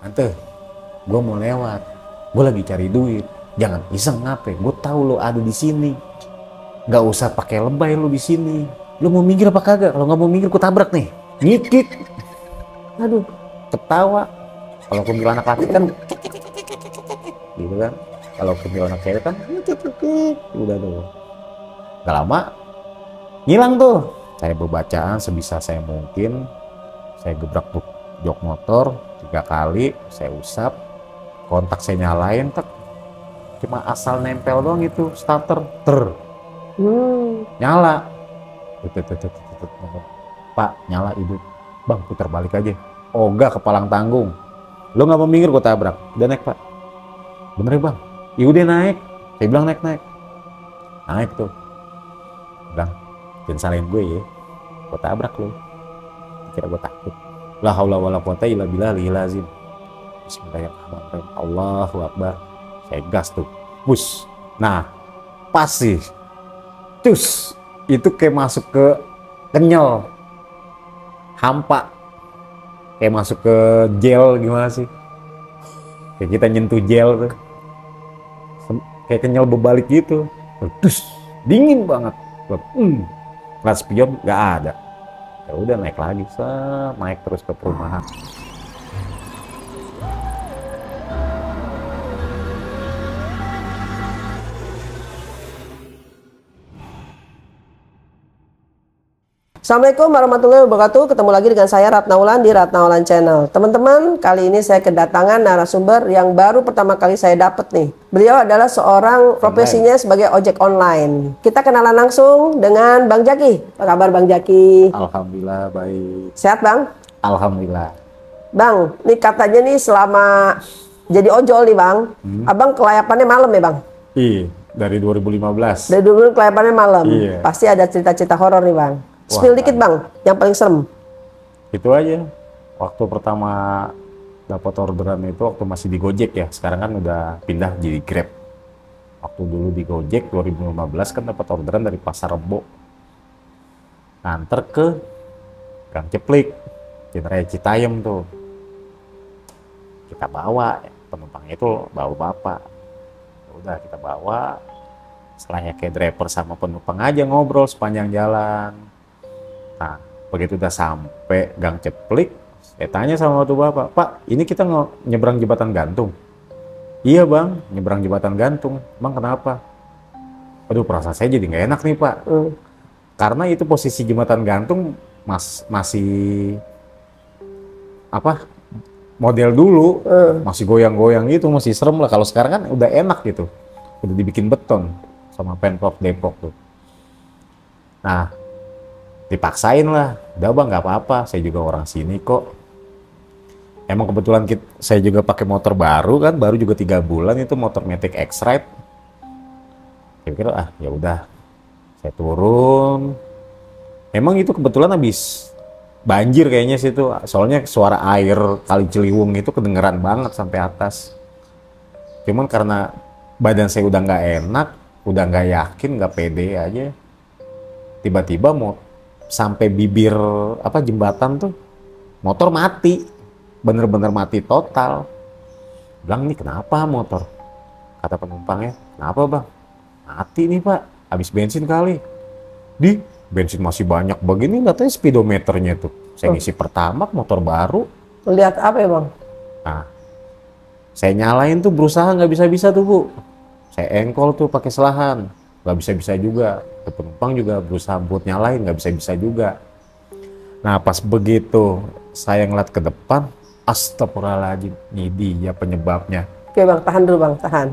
Tante, gue mau lewat, gue lagi cari duit, jangan iseng ngapain, gue tahu lo ada di sini, nggak usah pakai lebay lo di sini, lo mau minggir apa kagak? Kalau nggak mau minggir gue tabrak nih, ngikik, aduh, ketawa. Kalau kuntilanak laki kan, gitu kan, kalau kuntilanak cewek kan, udah tuh, gak lama, ngilang tuh. Saya berbacaan sebisa saya mungkin, saya gebrak tuh jok motor 3 kali, saya usap, kontak saya nyalain, tak cuma asal nempel doang itu starter, nyala. Pak, nyala hidup. Bang, putar balik aja. Ogah ke palang tanggung. Lo nggak mau minggir, gue tabrak. Udah naik, Pak. Bener ya, Bang? Ya udah naik. Saya bilang naik. Naik tuh. Bilang, jangan salahin gue ya. Gue tabrak lo. Kira gue takut. La haula wala quwata illa billahil azim. Bismillahirrahmanirrahim. Allahu Akbar. Saya gas tuh. Bus. Nah, pas sih. Cus. Itu kayak masuk ke kenyal. Hampa. Kayak masuk ke gel gimana sih? Kayak kita nyentuh gel tuh. Kayak kenyal berbalik gitu. Terus dingin banget. Kelas spion nggak ada. Ya udah naik lagi, naik terus ke perumahan. Assalamualaikum warahmatullahi wabarakatuh. Ketemu lagi dengan saya Ratna Wulan di Ratna Wulan Channel. Teman-teman, kali ini saya kedatangan narasumber yang baru pertama kali saya dapat nih. Beliau adalah seorang profesinya sebagai ojek online. Kita kenalan langsung dengan Bang Jaki. Apa kabar Bang Jaki? Alhamdulillah baik. Sehat Bang? Alhamdulillah. Bang, nih katanya nih selama jadi ojol nih Bang, Abang kelayapannya malam ya Bang? Iya, dari 2015. Dari dulu kelayapannya malam. Iya. Pasti ada cerita-cerita horor nih Bang. Wah, Spill dikit Bang, yang paling serem. Itu aja. Waktu pertama dapat orderan itu waktu masih di Gojek ya. Sekarang kan udah pindah jadi Grab. Waktu dulu di Gojek 2015 kan dapat orderan dari Pasar Rebo. Nganter ke Gang Ceplik, Jalan Raya Citayam tuh. Kita bawa, penumpangnya itu bawa bapak. Udah kita bawa, setelahnya kayak driver sama penumpang aja ngobrol sepanjang jalan. Nah, begitu udah sampai Gang Ceplik, saya tanya sama waktu bapak, Pak, ini kita nyebrang jembatan gantung? Iya bang, nyebrang jembatan gantung. Bang kenapa? Aduh, perasaan saya jadi nggak enak nih Pak. Karena itu posisi jembatan gantung masih apa? Model dulu, masih goyang-goyang gitu, masih serem lah. Kalau sekarang kan udah enak gitu, udah dibikin beton sama Pemprov Depok tuh. Nah, dipaksain lah, udah bang nggak apa-apa, saya juga orang sini kok. Emang kebetulan saya juga pakai motor baru kan, baru juga 3 bulan itu motor Matic X-Ride. Saya pikir ya udah, saya turun. Emang itu kebetulan habis banjir kayaknya situ, soalnya suara air Kali Ciliwung itu kedengeran banget sampai atas. Cuman karena badan saya udah nggak enak, udah nggak yakin, nggak pede aja, tiba-tiba mau sampai bibir jembatan tuh motor mati, bener-bener mati total. Bilang nih kenapa motor? Kata penumpangnya, kenapa bang? Mati nih Pak, habis bensin kali. Di bensin masih banyak begini, katanya speedometernya tuh. Saya ngisi Pertamax, motor baru. Lihat apa ya Bang? Nah, saya nyalain tuh berusaha nggak bisa-bisa tuh Bu. Saya engkol tuh pakai selahan, nggak bisa-bisa juga. Penumpang juga berusaha buat nyalain, nggak bisa-bisa juga. Nah pas begitu saya ngeliat ke depan, astagfirullahaladzim, ini dia penyebabnya. Oke Bang, tahan dulu Bang, tahan.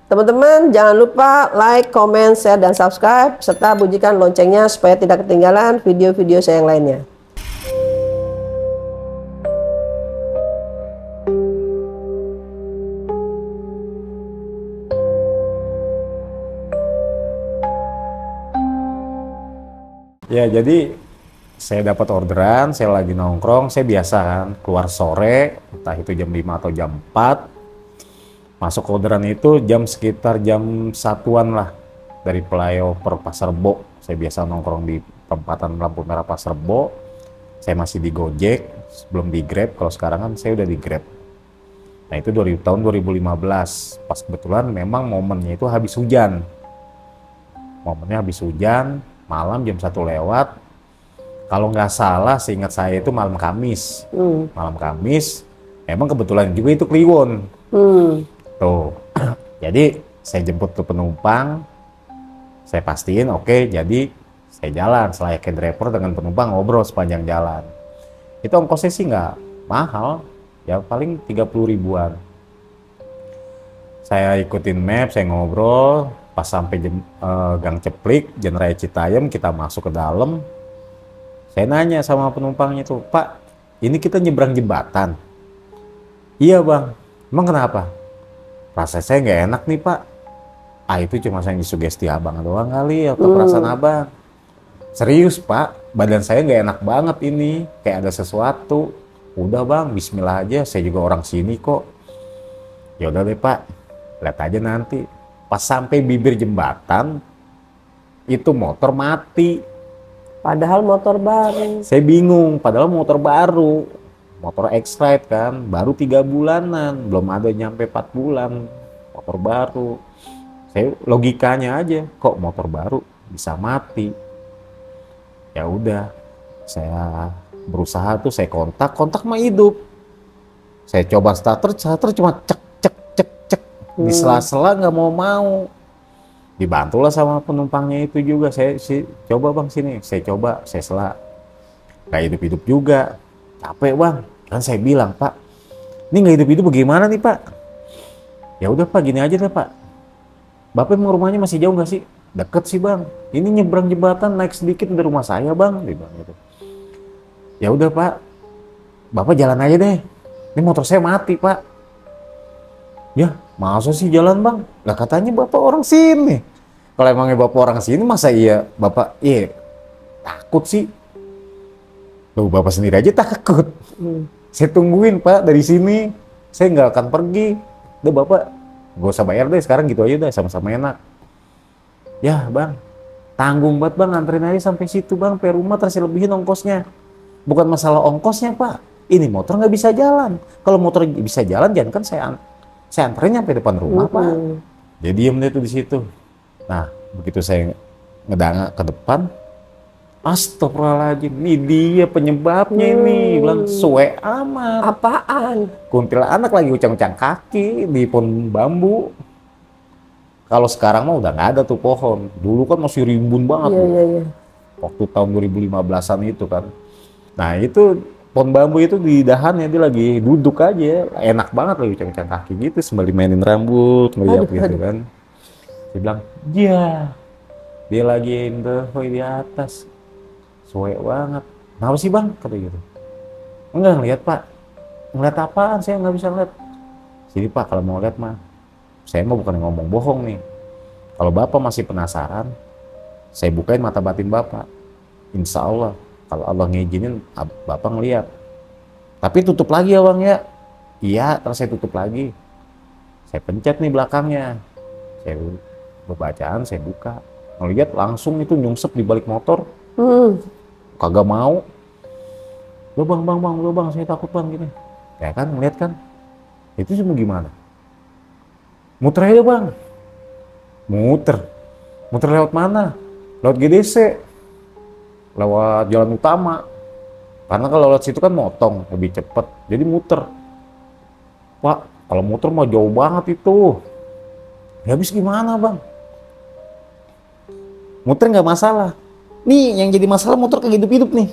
Teman-teman jangan lupa like, comment, share, dan subscribe, serta bunyikan loncengnya supaya tidak ketinggalan video-video saya yang lainnya. Ya jadi saya dapat orderan, saya lagi nongkrong, saya biasa kan keluar sore, entah itu jam 5 atau jam 4. Masuk orderan itu sekitar jam 1-an lah dari flyover Pasar Rebo. Saya biasa nongkrong di perempatan lampu merah Pasar Rebo. Saya masih di Gojek, sebelum di Grab. Kalau sekarang kan saya udah di Grab. Nah itu tahun 2015, pas kebetulan memang momennya itu habis hujan. Momennya habis hujan, malam jam 1 lewat. Kalau nggak salah, seingat saya itu malam Kamis. Malam Kamis, emang kebetulan juga itu Kliwon. Tuh, jadi saya jemput tuh penumpang, saya pastiin oke, jadi saya jalan selayaknya driver dengan penumpang ngobrol sepanjang jalan. Itu ongkosnya sih nggak mahal, ya paling 30 ribuan. Saya ikutin map, saya ngobrol, pas sampai Gang Ceplik, Jalan Raya Citayam, kita masuk ke dalam. Saya nanya sama penumpangnya itu, Pak, ini kita nyebrang jembatan? Iya bang, emang kenapa? Rasa saya nggak enak nih Pak. Itu cuma saya sugesti abang doang kali, atau perasaan abang. Serius Pak, badan saya nggak enak banget ini, kayak ada sesuatu. Udah bang, bismillah aja, saya juga orang sini kok. Ya udah deh Pak, lihat aja nanti. Pas sampai bibir jembatan, itu motor mati. Padahal motor baru. Saya bingung, padahal motor baru. Motor X-Ride kan, baru 3 bulanan, belum ada nyampe 4 bulan. Motor baru. Saya logikanya aja, kok motor baru bisa mati. Ya udah, saya berusaha tuh, saya kontak mah hidup. Saya coba starter cuma cek di sela-sela nggak mau. Dibantulah sama penumpangnya itu juga. Saya coba bang sini, saya coba, saya sela, nggak hidup juga. Capek bang, kan saya bilang Pak, ini nggak hidup bagaimana nih Pak? Ya udah Pak, gini aja deh Pak. Bapak emang rumahnya masih jauh nggak sih? Deket sih bang, ini nyebrang jembatan naik sedikit dari rumah saya bang, dia bilang gitu. Ya udah Pak, Bapak jalan aja deh, ini motor saya mati Pak. Ya masa sih jalan bang? Lah katanya Bapak orang sini. Kalau emangnya Bapak orang sini, masa iya Bapak takut sih? Loh Bapak sendiri aja takut. Saya tungguin Pak dari sini, saya nggak akan pergi. Udah Bapak gak usah bayar deh sekarang, gitu aja deh, sama-sama enak. Ya bang, tanggung banget bang, anterin aja sampai situ bang, sampai rumah terus lebihin ongkosnya. Bukan masalah ongkosnya Pak, ini motor nggak bisa jalan. Kalau motor bisa jalan, jangan kan saya anterin sampai depan rumah Pak. Dia diem deh tuh di situ. Nah begitu saya ngedanga ke depan, astagfirullahaladzim, ini dia penyebabnya ini. Bilang suwe amat. Apaan? Kuntilanak lagi ucang-ucang kaki di pohon bambu. Kalau sekarang mah udah nggak ada tuh pohon. Dulu kan masih rimbun banget. Iya. Waktu tahun 2015-an itu kan. Nah itu pohon bambu itu di dahannya, dia lagi duduk aja. Enak banget lagi ucang-ucang kaki gitu. Sembari mainin rambut, ngeliat gitu kan. Dia bilang, iya. Dia lagi ndehoi di atas. Suwe banget. Kenapa sih bang? Kata gitu. Enggak ngeliat Pak. Ngeliat apaan? Saya nggak bisa ngeliat. Sini Pak, kalau mau lihat mah. Saya mah bukan ngomong bohong nih. Kalau Bapak masih penasaran, saya bukain mata batin Bapak. Insya Allah, kalau Allah ngizinin, Bapak ngeliat. Tapi tutup lagi ya bang ya. Iya, terus saya tutup lagi. Saya pencet nih belakangnya. Saya bacaan, saya buka. Ngeliat langsung itu nyungsep di balik motor. Kagak mau. Lo bang, saya takut bang gini. Ya kan, ngeliat kan. Itu cuma gimana? Muter aja bang. Muter lewat mana? Lewat GDC, lewat jalan utama. Karena kalau lewat situ kan motong, lebih cepet. Jadi muter. Pak, kalau muter mah jauh banget itu. Ya habis gimana bang? Muter nggak masalah. Nih yang jadi masalah motor kayak hidup-hidup nih.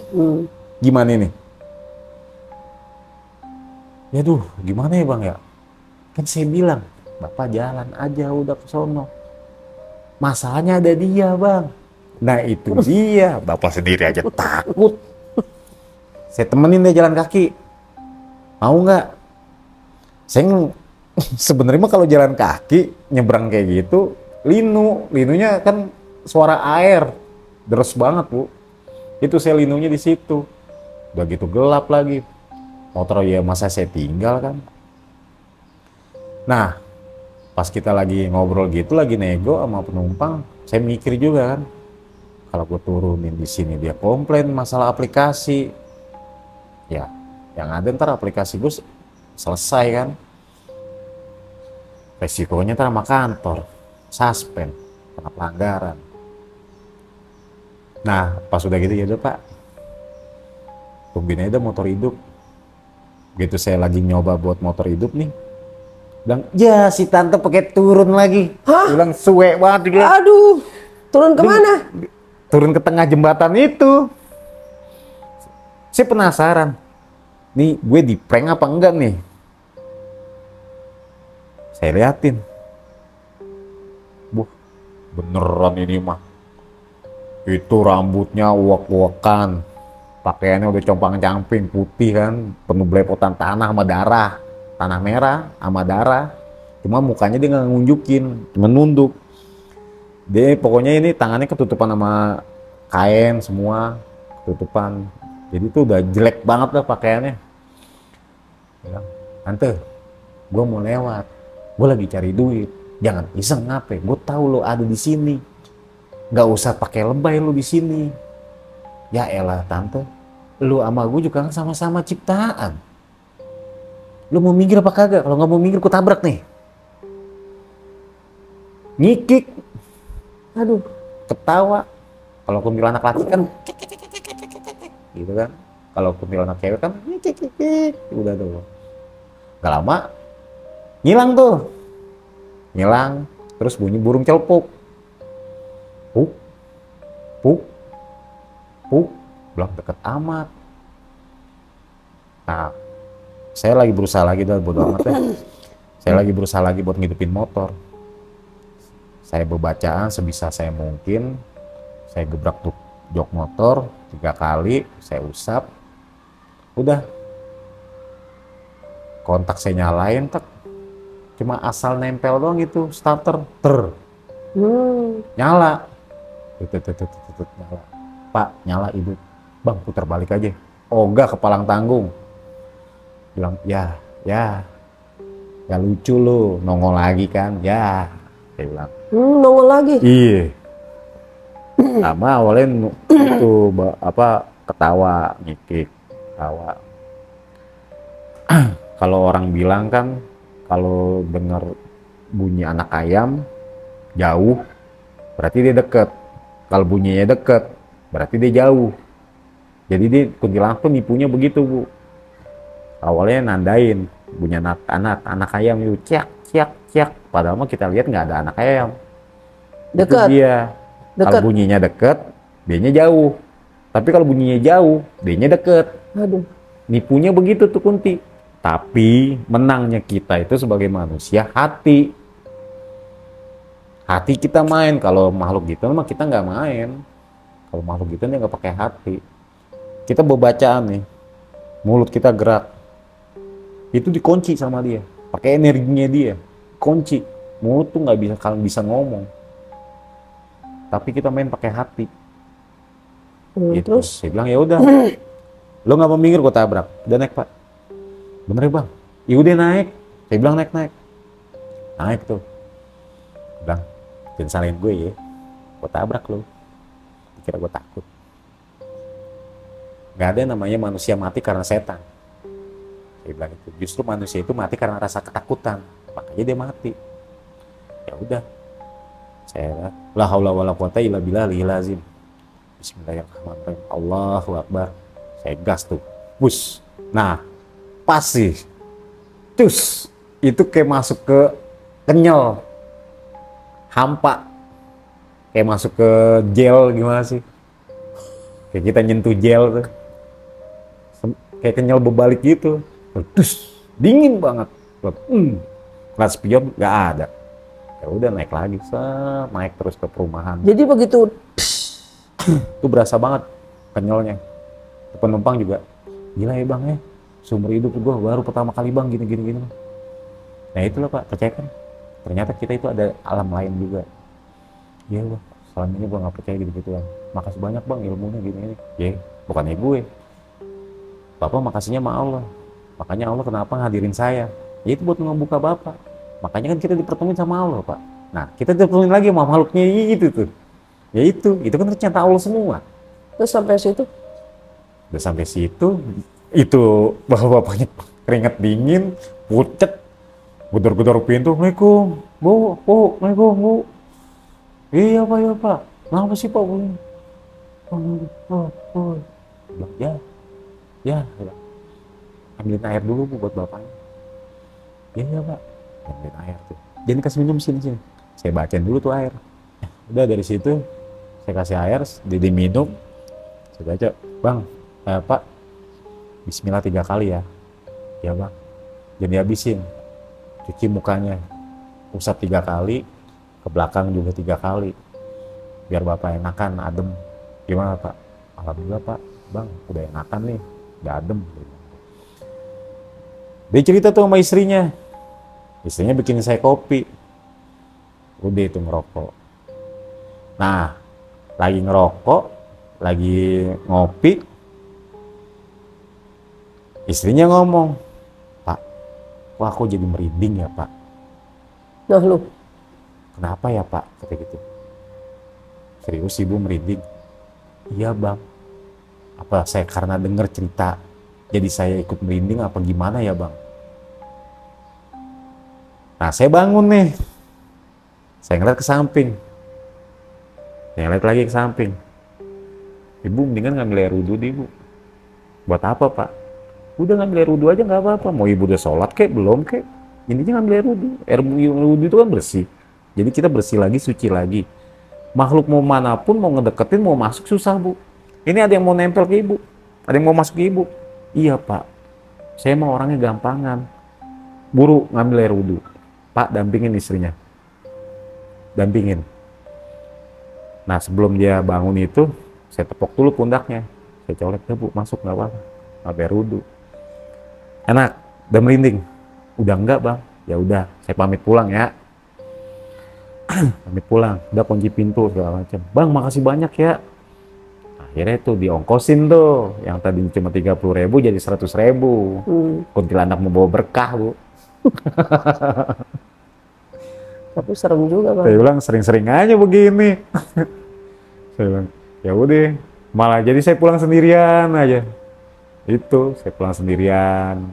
Gimana ini? Ya duh, gimana ya bang ya? Kan saya bilang, Bapak jalan aja udah ke sono. Masalahnya ada dia bang. Nah itu dia, Bapak sendiri aja takut. Saya temenin deh jalan kaki. Mau nggak? Saya sebenarnya mah kalau jalan kaki nyebrang kayak gitu, linunya kan suara air, deres banget bu. Itu saya linunya di situ. Udah gitu gelap lagi. Motor ya masa saya tinggal kan. Nah, pas kita lagi ngobrol gitu, lagi nego sama penumpang, saya mikir juga kan, kalau gue turunin di sini dia komplain masalah aplikasi, ya yang ada ntar aplikasi gue selesai kan. Resikonya ntar sama kantor, suspend, kena pelanggaran. Nah, pas udah gitu ya udah Pak, tungguin aja motor hidup. Gitu saya lagi nyoba buat motor hidup nih, bilang, ya si tante pakai turun lagi. Hah? Bilang suwe banget dia. Aduh, turun kemana? Turun ke tengah jembatan itu. Saya penasaran, nih gue di prank apa enggak nih? Saya liatin, buh, beneran ini mah. Itu rambutnya uwak-uwakan, pakaiannya udah compang-camping, putih kan, penuh belepotan tanah sama darah, tanah merah sama darah. Cuma mukanya dia nggak ngunjukin, cuma nunduk. Dia pokoknya ini tangannya ketutupan sama kain semua, ketutupan. Jadi tuh udah jelek banget lah pakaiannya. Bilang, tante, gue mau lewat, gue lagi cari duit, jangan iseng ngapain, gue tahu lo ada di sini, nggak usah pakai lebay lo di sini. Ya elah tante, lu sama gue juga kan sama-sama ciptaan. Lu mau minggir apa kagak? Kalau nggak mau minggir, ku tabrak nih. Ngikik, Aduh, ketawa. Kalau kuntilanak laki kan, gitu kan. Kalau kuntilanak cewek kan, udah tuh. Gak lama, ngilang tuh. Ngilang, terus bunyi burung celpuk. Puk, puk, puk, bilang deket amat. Nah, saya lagi berusaha lagi dah, bodo amat ya. Saya lagi berusaha lagi buat ngidupin motor. Saya bebacaan sebisa saya mungkin. Saya gebrak tuh jok motor 3 kali, saya usap. Udah. Kontak saya nyalain, tek. Cuma asal nempel doang gitu, starter, nyala. Nyala. Pak, nyala ibu. Bang, putar balik aja. Ogah kepalang tanggung. Bilang, ya lucu lu, nongol lagi kan, ya. Saya bilang, nongol lagi. iya. Sama awalnya itu ketawa, ngikik, ketawa. Kalau orang bilang kan, kalau dengar bunyi anak ayam jauh, berarti dia deket. Kalau bunyinya deket, berarti dia jauh. Jadi dia kuntilanak tuh nipunya begitu, Bu. Awalnya nandain bunyi anak ayam itu ciak. Padahal mah kita lihat nggak ada anak ayam. Dekat. Itu dia. Kalau bunyinya deket, dianya jauh. Tapi kalau bunyinya jauh, dianya deket. Aduh. Nipunya begitu tuh Kunti. Tapi menangnya kita itu sebagai manusia hati. Hati kita main. Kalau makhluk gitu mah kita nggak main. Kalau makhluk gitu dia nggak pakai hati. Kita bacaan nih, mulut kita gerak. Itu dikunci sama dia. Pakai energinya dia. Kunci. Mulut tuh nggak bisa ngomong. Tapi kita main pakai hati. Gitu. Terus? Saya bilang ya udah. Lo nggak mau minggir, gue tabrak. Udah naik Pak. Bener ya Bang? Ya udah naik. Saya bilang naik. Naik tuh. Bilang, jangan salahin gue ya. Gue tabrak lo. Dikira gue takut. Gak ada namanya manusia mati karena setan. Saya bilang itu. Justru manusia itu mati karena rasa ketakutan. Makanya dia mati. Ya udah. Saya la haula wala quwata illa billahil azim. Bismillahirrahmanirrahim. Allahu akbar. Saya gas tuh. Bus. Nah, pas sih. Terus itu kayak masuk ke kenyal. Hampa. Kayak masuk ke gel gimana sih? Kayak kita nyentuh gel tuh. Kayak kenyal berbalik gitu. Terus dingin banget. Kelas spion nggak ada. Ya udah naik lagi, naik terus ke perumahan. Jadi begitu Itu berasa banget kenyalnya. Penumpang juga, gila ya Bang ya, seumur hidup gue baru pertama kali Bang gini. Nah itulah Pak, percaya kan? Ternyata kita itu ada alam lain juga. Iya Bang, selama ini gue nggak percaya gitu-gituan. Makasih banyak Bang ilmunya gini. Ya, bukannya gue. Bapak makasihnya sama Allah. Makanya Allah kenapa ngadirin saya? Ya itu buat ngebuka Bapak. Makanya kan kita dipertemuin sama Allah Pak. Nah kita dipertemuin lagi sama makhluknya gitu tuh. Ya itu kan ternyata Allah semua. terus sampai situ. Udah sampai situ, itu bapak-bapaknya keringat dingin, pucet. Gedor-gedor pintu, Assalamualaikum, Bu, Assalamualaikum, Bu. Iya Pak, kenapa sih Pak? Bu? Oh. Bilang, ya, bilang, ambilin air dulu Bu buat bapaknya. Iya Pak, ambilin air tuh. Jangan kasih minum sini. Saya bacain dulu tuh air. Udah dari situ, saya kasih air, dia minum. Saya baca, Bang, Pak, Bismillah 3 kali ya. Ya Bang, jangan dihabisin. Cuci mukanya, usap 3 kali, ke belakang juga 3 kali. Biar Bapak enakan, adem. Gimana Pak? Alhamdulillah Pak, Bang, udah enakan nih, udah adem. Dia cerita tuh sama istrinya. Istrinya bikin saya kopi. Udah itu ngerokok. Nah, lagi ngerokok, lagi ngopi, istrinya ngomong, Pak, kok aku jadi merinding ya Pak? Nah lu, Kenapa ya Pak? Kata gitu. Serius Ibu merinding? Iya Bang. Apa saya karena denger cerita jadi saya ikut merinding apa gimana ya Bang? Nah saya bangun nih. Saya ngeliat ke samping. Saya ngeliat lagi ke samping. Ibu mendingan ngambil air wudhu di Ibu. Buat apa Pak? Udah ngambil air wudhu aja nggak apa-apa. Mau Ibu udah sholat kek, belum kek. Intinya ngambil air wudhu. Air wudhu itu kan bersih. Jadi kita bersih lagi, suci lagi. Makhluk mau manapun, mau ngedeketin, mau masuk susah Bu. Ini ada yang mau nempel ke Ibu. Ada yang mau masuk ke Ibu. Iya Pak. Saya mau orangnya gampangan. Buru ngambil air wudhu. Pak dampingin istrinya. Dampingin. Nah sebelum dia bangun itu, saya tepok dulu pundaknya. Saya colek, ya Bu, masuk nggak apa-apa. Ngambil air wudhu. Enak, udah merinding. Udah enggak Bang? Ya udah, saya pamit pulang ya. Pamit pulang, udah kunci pintu segala macam. Bang, makasih banyak ya. Akhirnya tuh diongkosin tuh, yang tadi cuma 30.000 jadi 100.000. Kuntilanak membawa berkah Bu. tapi serem juga Bang. Saya bilang sering-sering aja begini. Saya bilang, ya udah, malah jadi saya pulang sendirian aja. Itu, saya pulang sendirian.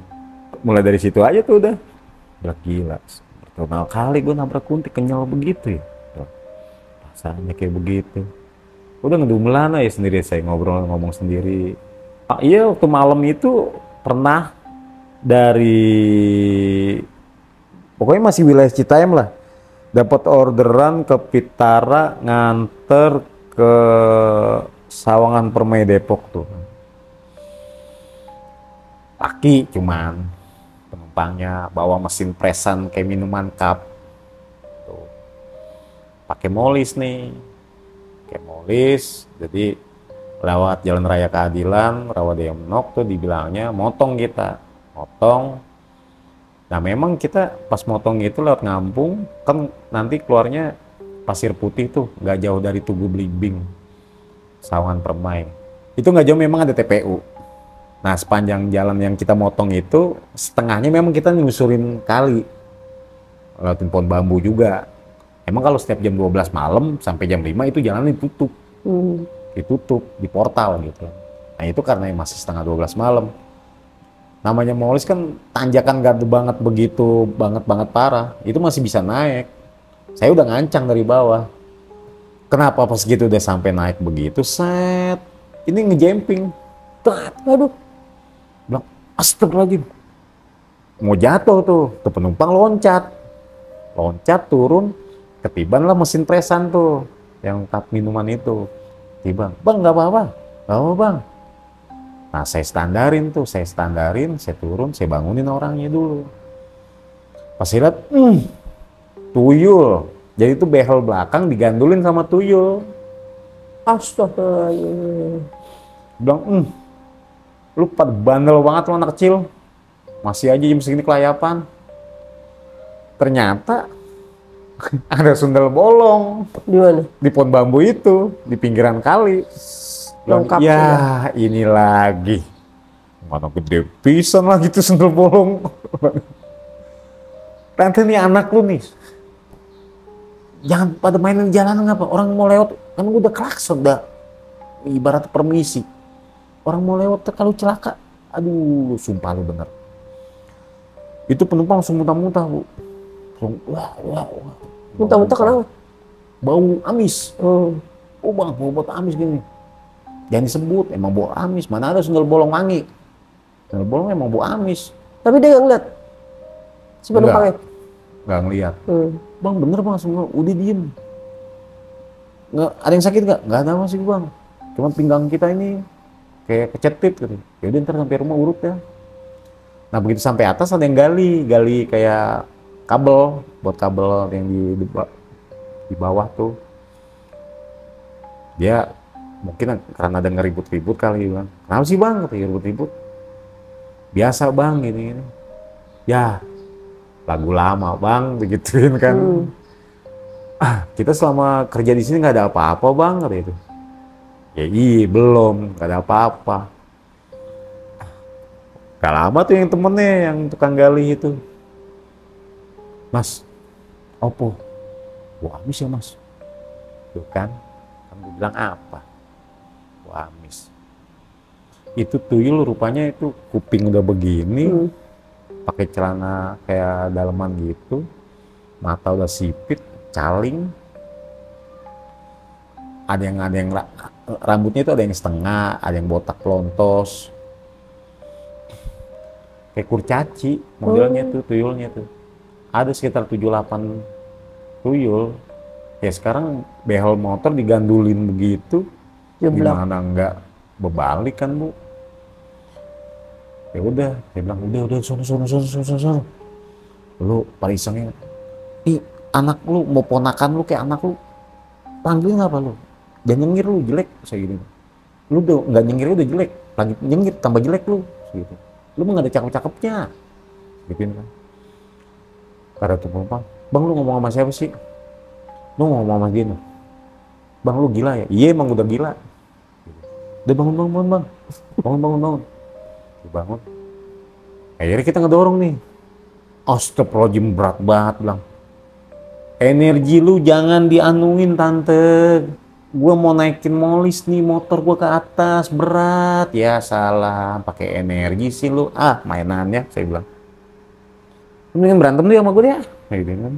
Mulai dari situ aja tuh udah. Udah gila. Pertama kali gue nabrak kunti kenyal begitu ya. Rasanya kayak begitu. Udah ngedumelan aja sendiri, saya ngomong sendiri. Ah, iya waktu malam itu pernah dari pokoknya masih wilayah Citayam lah. Dapat orderan ke Pitara nganter ke Sawangan Permai Depok tuh. Laki cuman penumpangnya bawa mesin presan kayak minuman cup. Tuh. Pakai molis nih. Pakai molis. Jadi lewat Jalan Raya Keadilan, Rawademonok tuh dibilangnya motong kita. Motong. Nah memang kita pas motong itu lewat Ngampung, kan nanti keluarnya Pasir Putih tuh, nggak jauh dari Tugu Blimbing, Sawangan Permai. Itu nggak jauh, memang ada TPU. Nah sepanjang jalan yang kita motong itu, setengahnya memang kita nyusurin kali. Lewatin pohon bambu juga. Emang kalau setiap jam 12 malam sampai jam 5 itu jalan ditutup. Ditutup, di portal gitu. Nah itu karena masih setengah 12 malam. Namanya molis kan tanjakan gak banget begitu, banget parah. Itu masih bisa naik. Saya udah ngancang dari bawah. Kenapa pas gitu udah sampai naik begitu, set. Ini ngejemping. Aduh. Bilang, astagfirullahaladzim. Mau jatuh tuh penumpang loncat. Loncat turun, ketiban lah mesin presan tuh. Yang cup minuman itu. Tiba, Bang gak apa-apa. Gak apa Bang. Nah saya standarin, saya turun, saya bangunin orangnya dulu. Pas saya lihat, tuyul. Jadi itu behel belakang digandulin sama tuyul. Astagfirullah. Bilang, lu pada bandel banget lu anak kecil. Masih aja jam segini kelayapan. Ternyata ada sundel bolong. Di mana? Di pohon bambu itu, di pinggiran kali. Lengkap ya sudah. ini lagi mana gede pisan lah gitu sendal bolong. Nanti nih anak lu nih jangan pada mainin jalanan, apa orang mau lewat kan udah klakson, udah ibarat permisi, orang mau lewat kalau celaka, aduh sumpah lu bener. Itu penumpang langsung muntah-muntah Bu. langsung wah. Muntah-muntah kenapa? Bau amis. Oh. Oh bang, bau amis gini. Jangan disebut, emang bau amis. Mana ada sundel bolong wangi. Sundel bolong emang bau amis. Tapi dia nggak ngeliat si penumpangnya? Nggak ngeliat. Bang bener bang, semua udah diem. Nggak, ada yang sakit nggak? Nggak ada masih bang. Cuman pinggang kita ini kayak kecetit gitu. Yaudah ntar sampai rumah urut ya. Nah begitu sampai atas ada yang gali kayak kabel, buat kabel yang di bawah tuh. Dia mungkin karena ada ngeribut-ribut kali bang. Kenapa sih bang? Katanya ribut-ribut. Biasa bang gini. Ya lagu lama bang, begituin kan. Kita selama kerja di sini nggak ada apa-apa bang, kata itu. Ya iya belum, nggak ada apa-apa. Gak lama tuh yang temennya yang tukang gali itu. Mas, opo? Wah amis ya mas. Tuh kan, gue bilang apa? Wah amis. Itu tuyul rupanya itu kuping udah begini, pakai celana kayak daleman gitu, mata udah sipit, caling. Ada yang rambutnya itu ada yang setengah, ada yang botak pelontos. Kayak kurcaci modelnya tuh, tuyulnya tuh. Ada sekitar 7-8 tuyul. Ya sekarang behel motor digandulin begitu, gimana nggak berbalik kan bu? Ya udah, saya bilang udah, sono. Lu paling isengnya, ih anak lu mau ponakan lu kayak anak lu, panggilin apa lu? Jangan nyengir lu, jelek, saya gini. Lu udah nggak nyengir udah jelek, lagi nyengir tambah jelek lu, gitu. Lu mah nggak ada cakep-cakepnya, gituin kan. Karena tuh penumpang, bang lu ngomong sama siapa sih? Lu ngomong sama dia, bang lu gila ya? Iya emang udah gila. Udah bangun bang, bangun. Dibangun. Akhirnya kita ngedorong nih. Astagfirullahaladzim berat banget bilang. Energi lu jangan dianuin tante. Gua mau naikin molis nih motor gua ke atas berat. Ya salah, pakai energi sih lu. Mainannya saya bilang. Mendingan berantem deh sama gue ya. Gitu kan.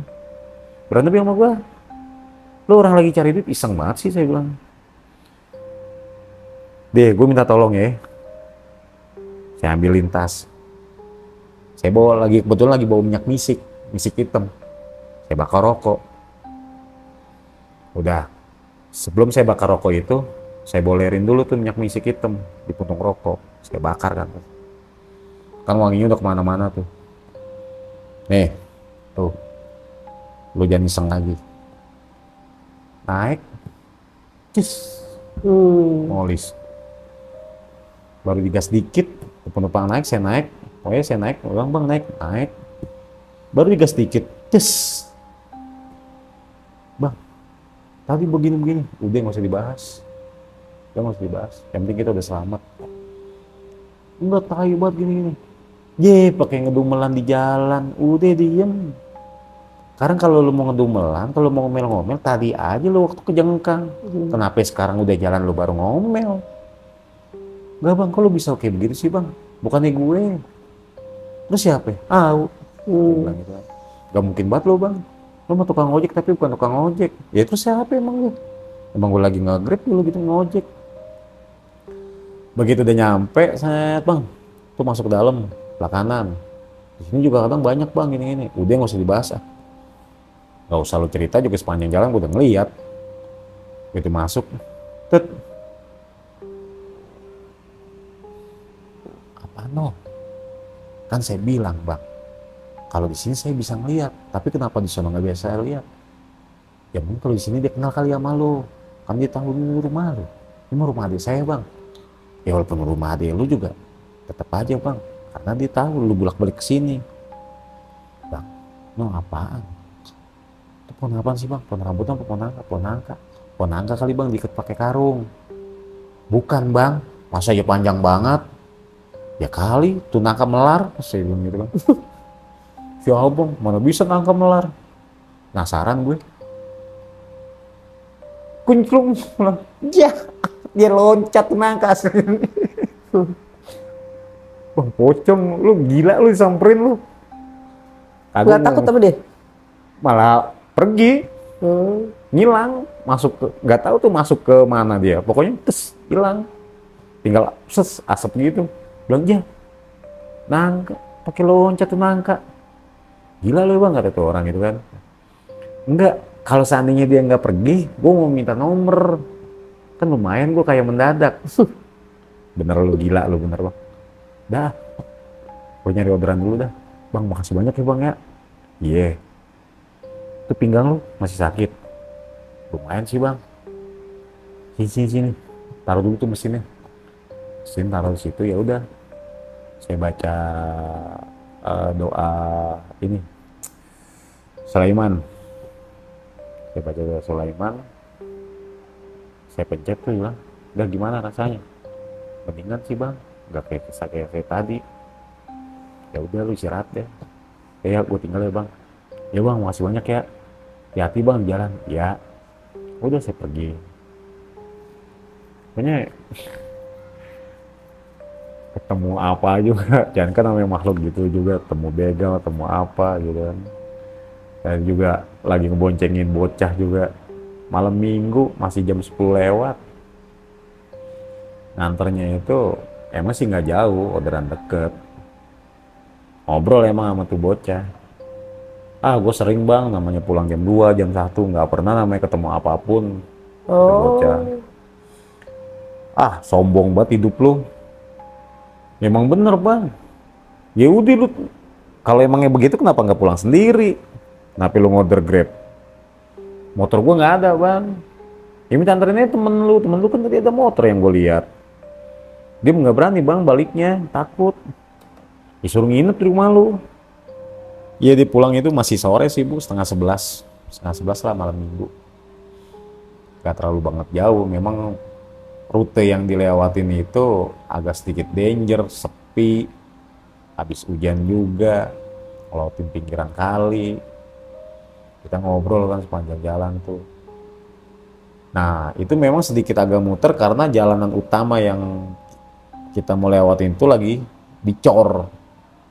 Berantem deh sama gue. Lu orang lagi cari duit iseng banget sih saya bilang. Deh, gue minta tolong ya. Saya ambilin tas. Saya kebetulan lagi bawa minyak misik hitam. Saya bakar rokok. Udah, sebelum saya bakar rokok itu, saya bolerin dulu tuh minyak misik hitam di puntung rokok. Saya bakar kan. Kan wanginya udah kemana-mana tuh. Nih, tuh. Lu jangan iseng lagi. Naik. Molis. Baru digas dikit, penumpang naik, saya naik. Pokoknya saya naik, bang naik. Baru digas dikit, bang, tadi begini, udah nggak usah dibahas. Yang penting kita udah selamat. Enggak tahu banget gini. Pakai ngedumelan di jalan, udah diem. Sekarang kalau lu mau ngedumelan, kalau mau ngomel-ngomel, tadi aja lu waktu kejengkang. Kenapa sekarang udah jalan lu baru ngomel? Enggak bang, kok lu bisa kayak begitu sih bang? Bukannya gue. Lu siapa? Bilang gitu. Gak mungkin banget lu bang. Lu mah tukang ojek tapi bukan tukang ojek. Ya terus siapa emang lu? Emang gue lagi nge-grab lu gitu ngojek. Begitu udah nyampe, set bang, tuh masuk ke dalam, sebelah kanan. Di sini juga kadang banyak bang gini-gini. Udah nggak usah dibahas. Gak usah lu cerita juga sepanjang jalan gue udah ngeliat. Begitu masuk, no, kan saya bilang bang, kalau di sini saya bisa ngeliat, tapi kenapa di sana nggak biasa lihat? Ya mungkin kalau di sini dia kenal kali sama lo, kan dia tahu rumah lo. Ini rumah adik saya bang. Ya walaupun rumah adik lo juga, tetap aja bang, karena dia tahu lo bolak-balik ke sini. Bang, no apaan? Itu pohon apaan sih bang? Pohon rambutan apa pohon nangka? Pohon nangka kali bang, diikat pakai karung. Bukan bang, masa ya panjang banget? Ya kali, tuh nangka melar, saya bilang gitu kan. Ya bang, mana bisa nangka melar? Penasaran gue. Kunclung, dia loncat nangka. Bang pocong, lu gila lu disamperin lu. Nggak takut apa dia? malah pergi, ngilang, masuk ke, nggak tahu tuh masuk ke mana dia, pokoknya tes hilang, tinggal asap gitu. Bilang ya nangka, pakai loncat tuh nangka, gila lu bang, kata tuh orang itu kan. Enggak, kalau seandainya dia nggak pergi, gue mau minta nomor, kan lumayan gue kayak mendadak. Bener lu, gila lu, bener bang. Dah, gue nyari orderan dulu dah. Bang, makasih banyak ya bang ya. Iya. Itu pinggang lu masih sakit? Lumayan sih bang. Sini. Taruh dulu tuh mesinnya. Mesin taruh di situ, ya udah. Saya baca doa ini. Sulaiman. Saya baca doa Sulaiman. Saya pencet tuh bilang, udah gimana rasanya? Mendingan sih bang, nggak kayak saya tadi. Ya udah lu istirahat deh. Ya gue tinggal ya bang. Ya bang, makasih banyak ya. Hati-hati bang di jalan. Ya. Udah saya pergi. Pokoknya ketemu apa juga. Jangan kan namanya makhluk gitu juga. Ketemu begal, ketemu apa gitu kan. Dan juga lagi ngeboncengin bocah juga. Malam minggu masih jam 10 lewat. Nganternya itu emang sih nggak jauh, orderan deket. Ngobrol emang sama tuh bocah. Gue sering bang, namanya pulang jam 2, jam 1, nggak pernah namanya ketemu apapun. Tuh bocah. Sombong banget hidup lu. Emang bener bang. Ya udah lu, kalau emangnya begitu kenapa nggak pulang sendiri? Kenapa lu ngorder Grab? Motor gua nggak ada bang. Ya minta anterinnya temen lu kan tadi ada motor yang gue lihat. Dia nggak berani bang baliknya, takut. Disuruh nginep di rumah lu. Iya, dia pulang itu masih sore sih bu, setengah 11 lah malam minggu. Gak terlalu banget jauh, memang rute yang dilewatin itu agak sedikit danger, sepi, habis hujan juga, ngelewatin pinggiran kali. Kita ngobrol kan sepanjang jalan tuh. Nah itu memang sedikit agak muter karena jalanan utama yang kita mau lewatin itu lagi dicor,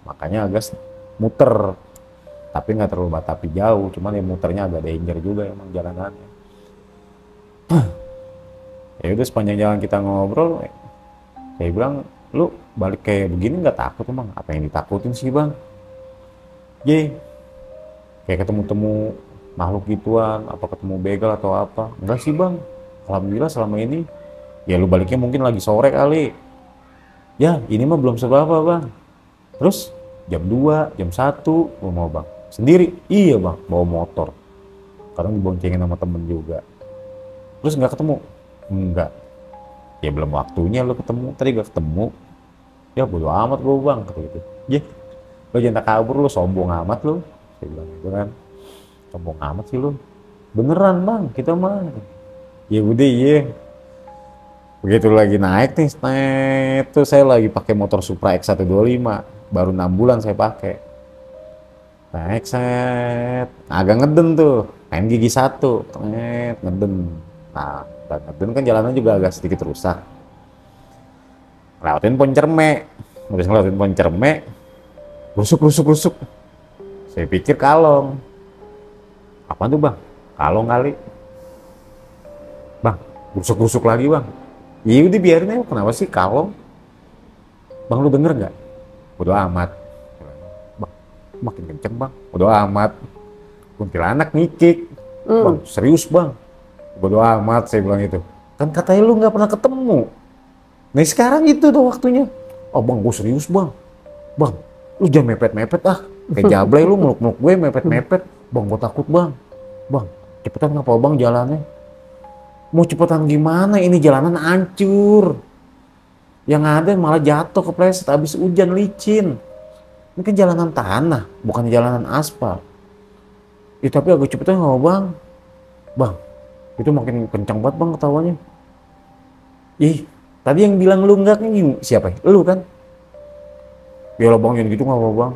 makanya agak muter. Tapi nggak terlalu tapi jauh, cuman yang muternya agak danger juga emang jalanannya. Ya udah sepanjang jalan kita ngobrol, saya bilang, lu balik kayak begini nggak takut emang? Apa yang ditakutin sih bang? Kayak ketemu makhluk gituan, apa ketemu begal atau apa? Enggak sih bang, alhamdulillah selama ini. Ya lu baliknya mungkin lagi sore kali. Ya ini mah belum seberapa bang. Terus jam 2, jam 1 lu mau bang? Sendiri? Iya bang, bawa motor. Kadang diboncengin sama temen juga. Terus nggak ketemu? Enggak. Ya belum waktunya lu ketemu, tadi gak ketemu. Ya bodo amat gue bang, kata gitu. Lu jangan kabur, lu sombong amat lu. Saya bilang gitu kan. Sombong amat sih lu. Beneran bang, kita mah. Ya udah iya. Begitu lagi naik nih, tuh saya lagi pakai motor Supra X125. Baru 6 bulan saya pakai. Naik set, agak ngeden tuh, main gigi 1, ngeden. Nah, ngeden kan jalannya juga agak sedikit rusak. Lewatin pohon cermek, habis ngelewatin pohon cermek, rusuk. Saya pikir kalong. Apaan tuh bang? Kalong kali. Bang, rusuk lagi bang. Iya udah biarin aja, kenapa sih kalong? Bang lu denger nggak? Bodo amat. Makin kenceng bang, bodo amat. Kuntilanak ngikik. Bang serius bang, bodo amat, saya bilang itu. Kan katanya lu nggak pernah ketemu. Nah sekarang itu tuh waktunya. Oh bang, gue serius bang. Bang, lu jangan mepet-mepet ah. Kayak jablay lu meluk-meluk gue mepet-mepet. Bang, gue takut bang. Bang, cepetan ngapa bang jalannya? Mau cepetan gimana? Ini jalanan hancur. Yang ada malah jatuh kepleset habis hujan licin. Ini kan jalanan tanah, bukan jalanan aspal. Tapi agak cepetnya nggak bang. Bang, itu makin kencang banget bang ketawanya. Tadi yang bilang lu enggak nih siapa ya? Lu kan? Ya lah bang, yang gitu nggak apa bang.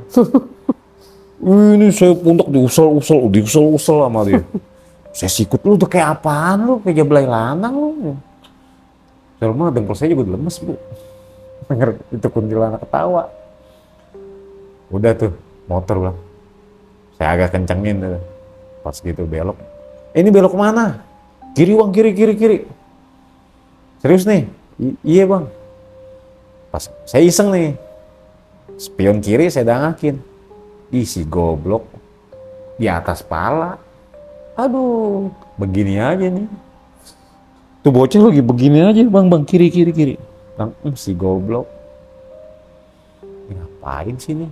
Ini saya pundak diusel sama dia. Saya sikut, lu udah kayak apaan lu? Kayak jablay lanang lu. Saya mah dengkul saya juga lemes bu. Denger itu kuntilanak ketawa. Udah tuh motor bang, saya agak kencengin tuh. Pas gitu belok, ini belok kemana? Kiri bang, kiri, kiri, kiri. Serius nih? Iya bang. Pas saya iseng nih, spion kiri saya dangakin. Ih si goblok di atas pala. Aduh. Begini aja nih. Tuh bocah lagi begini aja, bang, kiri, kiri, kiri. Bang, si goblok. Ini ngapain sih nih?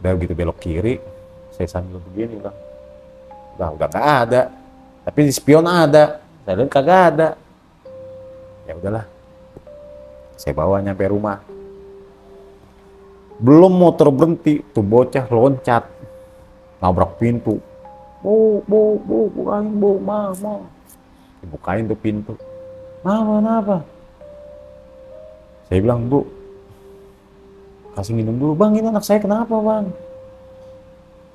Udah gitu belok kiri, saya sambil begini bang. Udah nggak ada. Tapi di spion ada. Saya lihat kagak ada. Ya udahlah. Saya bawa nyampe rumah. Belum motor berhenti, tuh bocah loncat. Nabrak pintu. Bu, bukain bu, mama. Dibukain tuh pintu. Mama, kenapa? Saya bilang, bu, kasih minum dulu. Bang, ini anak saya kenapa bang?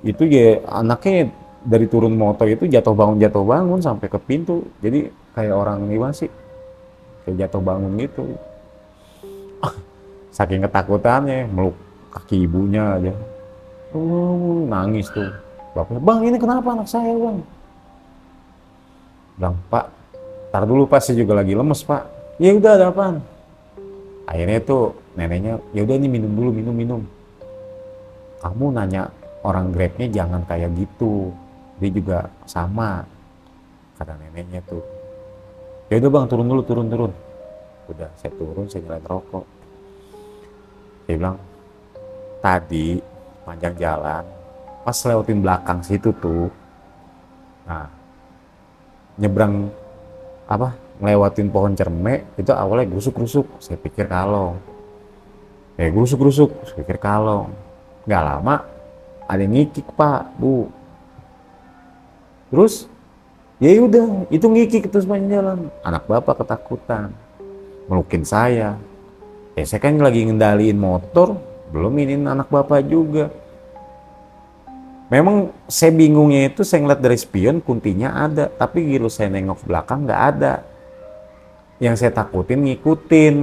Itu ya anaknya dari turun motor itu jatuh bangun sampai ke pintu. Jadi kayak orang gimana sih? Kayak jatuh bangun gitu. Saking ketakutannya, meluk kaki ibunya aja. Nangis tuh. Bapaknya, bang ini kenapa anak saya bang? Bilang, pak, tar dulu pak, saya juga lagi lemes pak. Ya udah, ada apaan? Akhirnya tuh neneknya, ya udah nih minum dulu, minum. Kamu nanya orang Grabnya jangan kayak gitu. Dia juga sama, kata neneknya tuh. Ya udah bang, turun dulu, turun. Udah, saya turun, saya nyalain rokok. Saya bilang, tadi panjang jalan, pas lewatin belakang situ tuh, nah nyebrang apa, ngelewatin pohon cermek itu awalnya grusuk-grusuk, saya pikir kalong. Grusuk-grusuk, saya pikir kalong. Nggak lama ada yang ngikik pak, bu. Terus ya udah, itu ngikik terus sepanjang jalan. Anak bapak ketakutan, melukin saya. Saya kan lagi ngendaliin motor, belum ini anak bapak juga. Memang saya bingungnya itu, saya ngeliat dari spion kuntinya ada, tapi gitu saya nengok belakang nggak ada. Yang saya takutin ngikutin.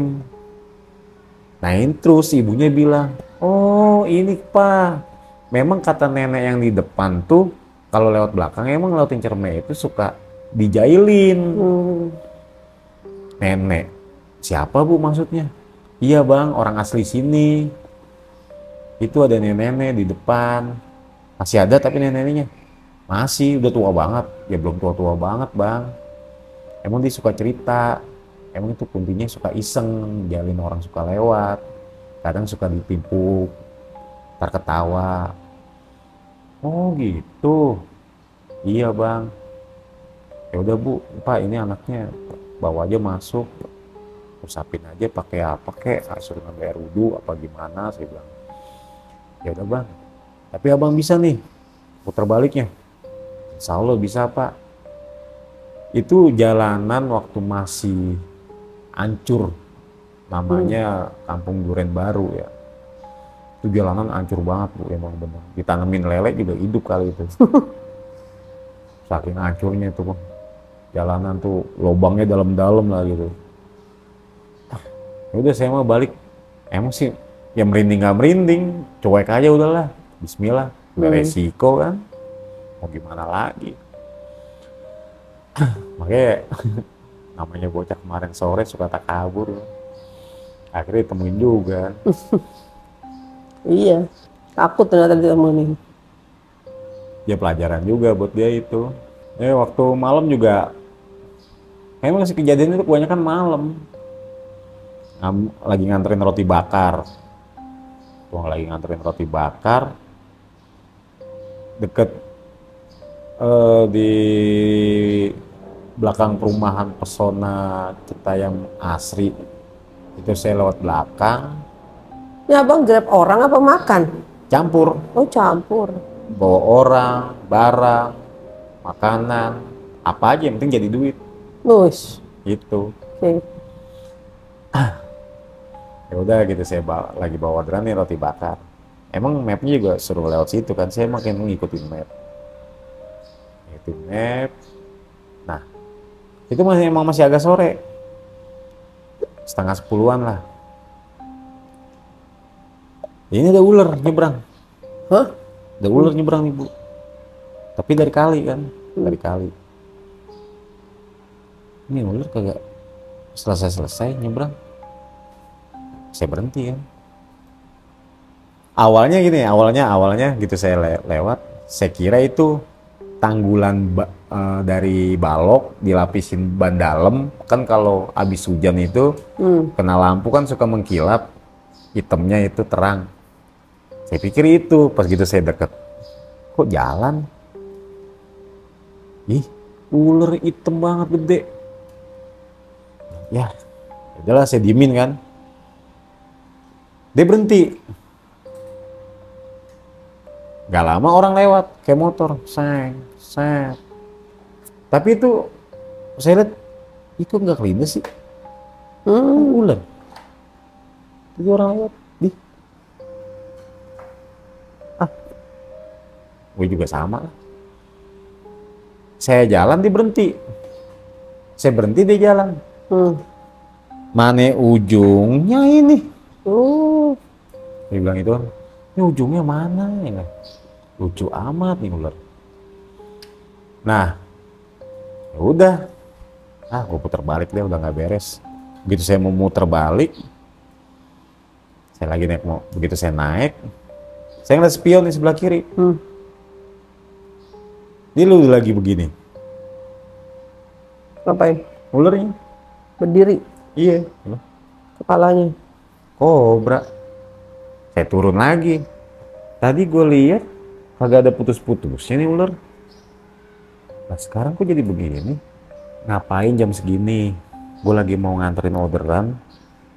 Nah terus ibunya bilang, oh ini pak, memang kata nenek yang di depan tuh, kalau lewat belakang emang lewatin cermek itu suka dijailin. Nenek, siapa bu maksudnya? Iya bang, orang asli sini. Itu ada nenek-nenek di depan. Masih ada tapi nenek-neneknya masih, udah tua banget. Ya belum tua-tua banget bang. Emang dia suka cerita. Emang itu kuntinya suka iseng, jalin orang suka lewat. Kadang suka ditipu, ntar ketawa. Oh gitu. Iya bang. Ya udah bu, pak ini anaknya bawa aja masuk. Usapin aja pakai apa kek, suruh ngambil wudhu apa gimana, saya bilang. Ya udah bang, tapi abang bisa nih putar baliknya. Insya Allah bisa pak. Itu jalanan waktu masih hancur, namanya Kampung Duren Baru ya. Itu jalanan hancur banget bu, emang bener. Ditanemin lele juga hidup kali itu. Saking hancurnya itu bang. Jalanan tuh lubangnya dalam-dalam lah gitu. Ya udah saya mau balik, emang sih ya merinding nggak merinding, cuek aja udahlah, Bismillah, beresiko kan, mau gimana lagi. Makanya namanya bocah kemarin sore suka tak kabur, akhirnya ditemuin juga. Iya, takut ternyata ditemuin. Ya pelajaran juga buat dia itu. Waktu malam juga, memang sih kejadian itu kebanyakan malam. Lagi nganterin roti bakar. Lagi nganterin roti bakar deket di belakang perumahan Pesona Citayam Asri. Itu saya lewat belakang. Ya abang grab orang apa makan? Campur. Oh campur. Bawa orang, barang, makanan, apa aja yang penting jadi duit. Nus. Gitu. Okay. Ya udah gitu, saya lagi bawa orderan nih roti bakar. Emang mapnya juga suruh lewat situ kan, saya makin ngikutin map. Nah itu emang masih agak sore, setengah 10-an lah. Ini ada ular nyebrang. Hah? Ada ular nyebrang nih bu. Tapi dari kali kan, dari kali. Ini ular kagak selesai nyebrang. Saya berhenti kan. Awalnya gini, awalnya gitu saya lewat. Saya kira itu tanggulan dari balok dilapisin ban dalam. Kan kalau habis hujan itu kena lampu kan suka mengkilap, hitamnya itu terang. Saya pikir itu, pas gitu saya deket, kok jalan? Ih, ular hitam banget gede. Ya, udahlah saya diemin kan. Dia berhenti. Gak lama orang lewat, kayak motor, seng. Tapi itu, saya lihat, itu nggak kelindes sih. Ular. Itu orang lewat, gue juga sama lah. Saya jalan, dia berhenti. Saya berhenti, dia jalan. Mana ujungnya ini? Dia bilang itu, ini ujungnya mana ya? Lucu amat nih ular. Nah, ya udah. Gue putar balik deh, udah nggak beres. Begitu saya mau muter balik, saya lagi naik, begitu saya naik, saya ngeliat spion di sebelah kiri. Dia lu lagi begini. Ngapain? Ularnya. Berdiri. Iya. Kepalanya. Kobra. Saya turun lagi. Tadi gue lihat kagak ada putus-putusnya nih ular. Nah sekarang kok jadi begini? Ngapain jam segini? Gue lagi mau nganterin orderan.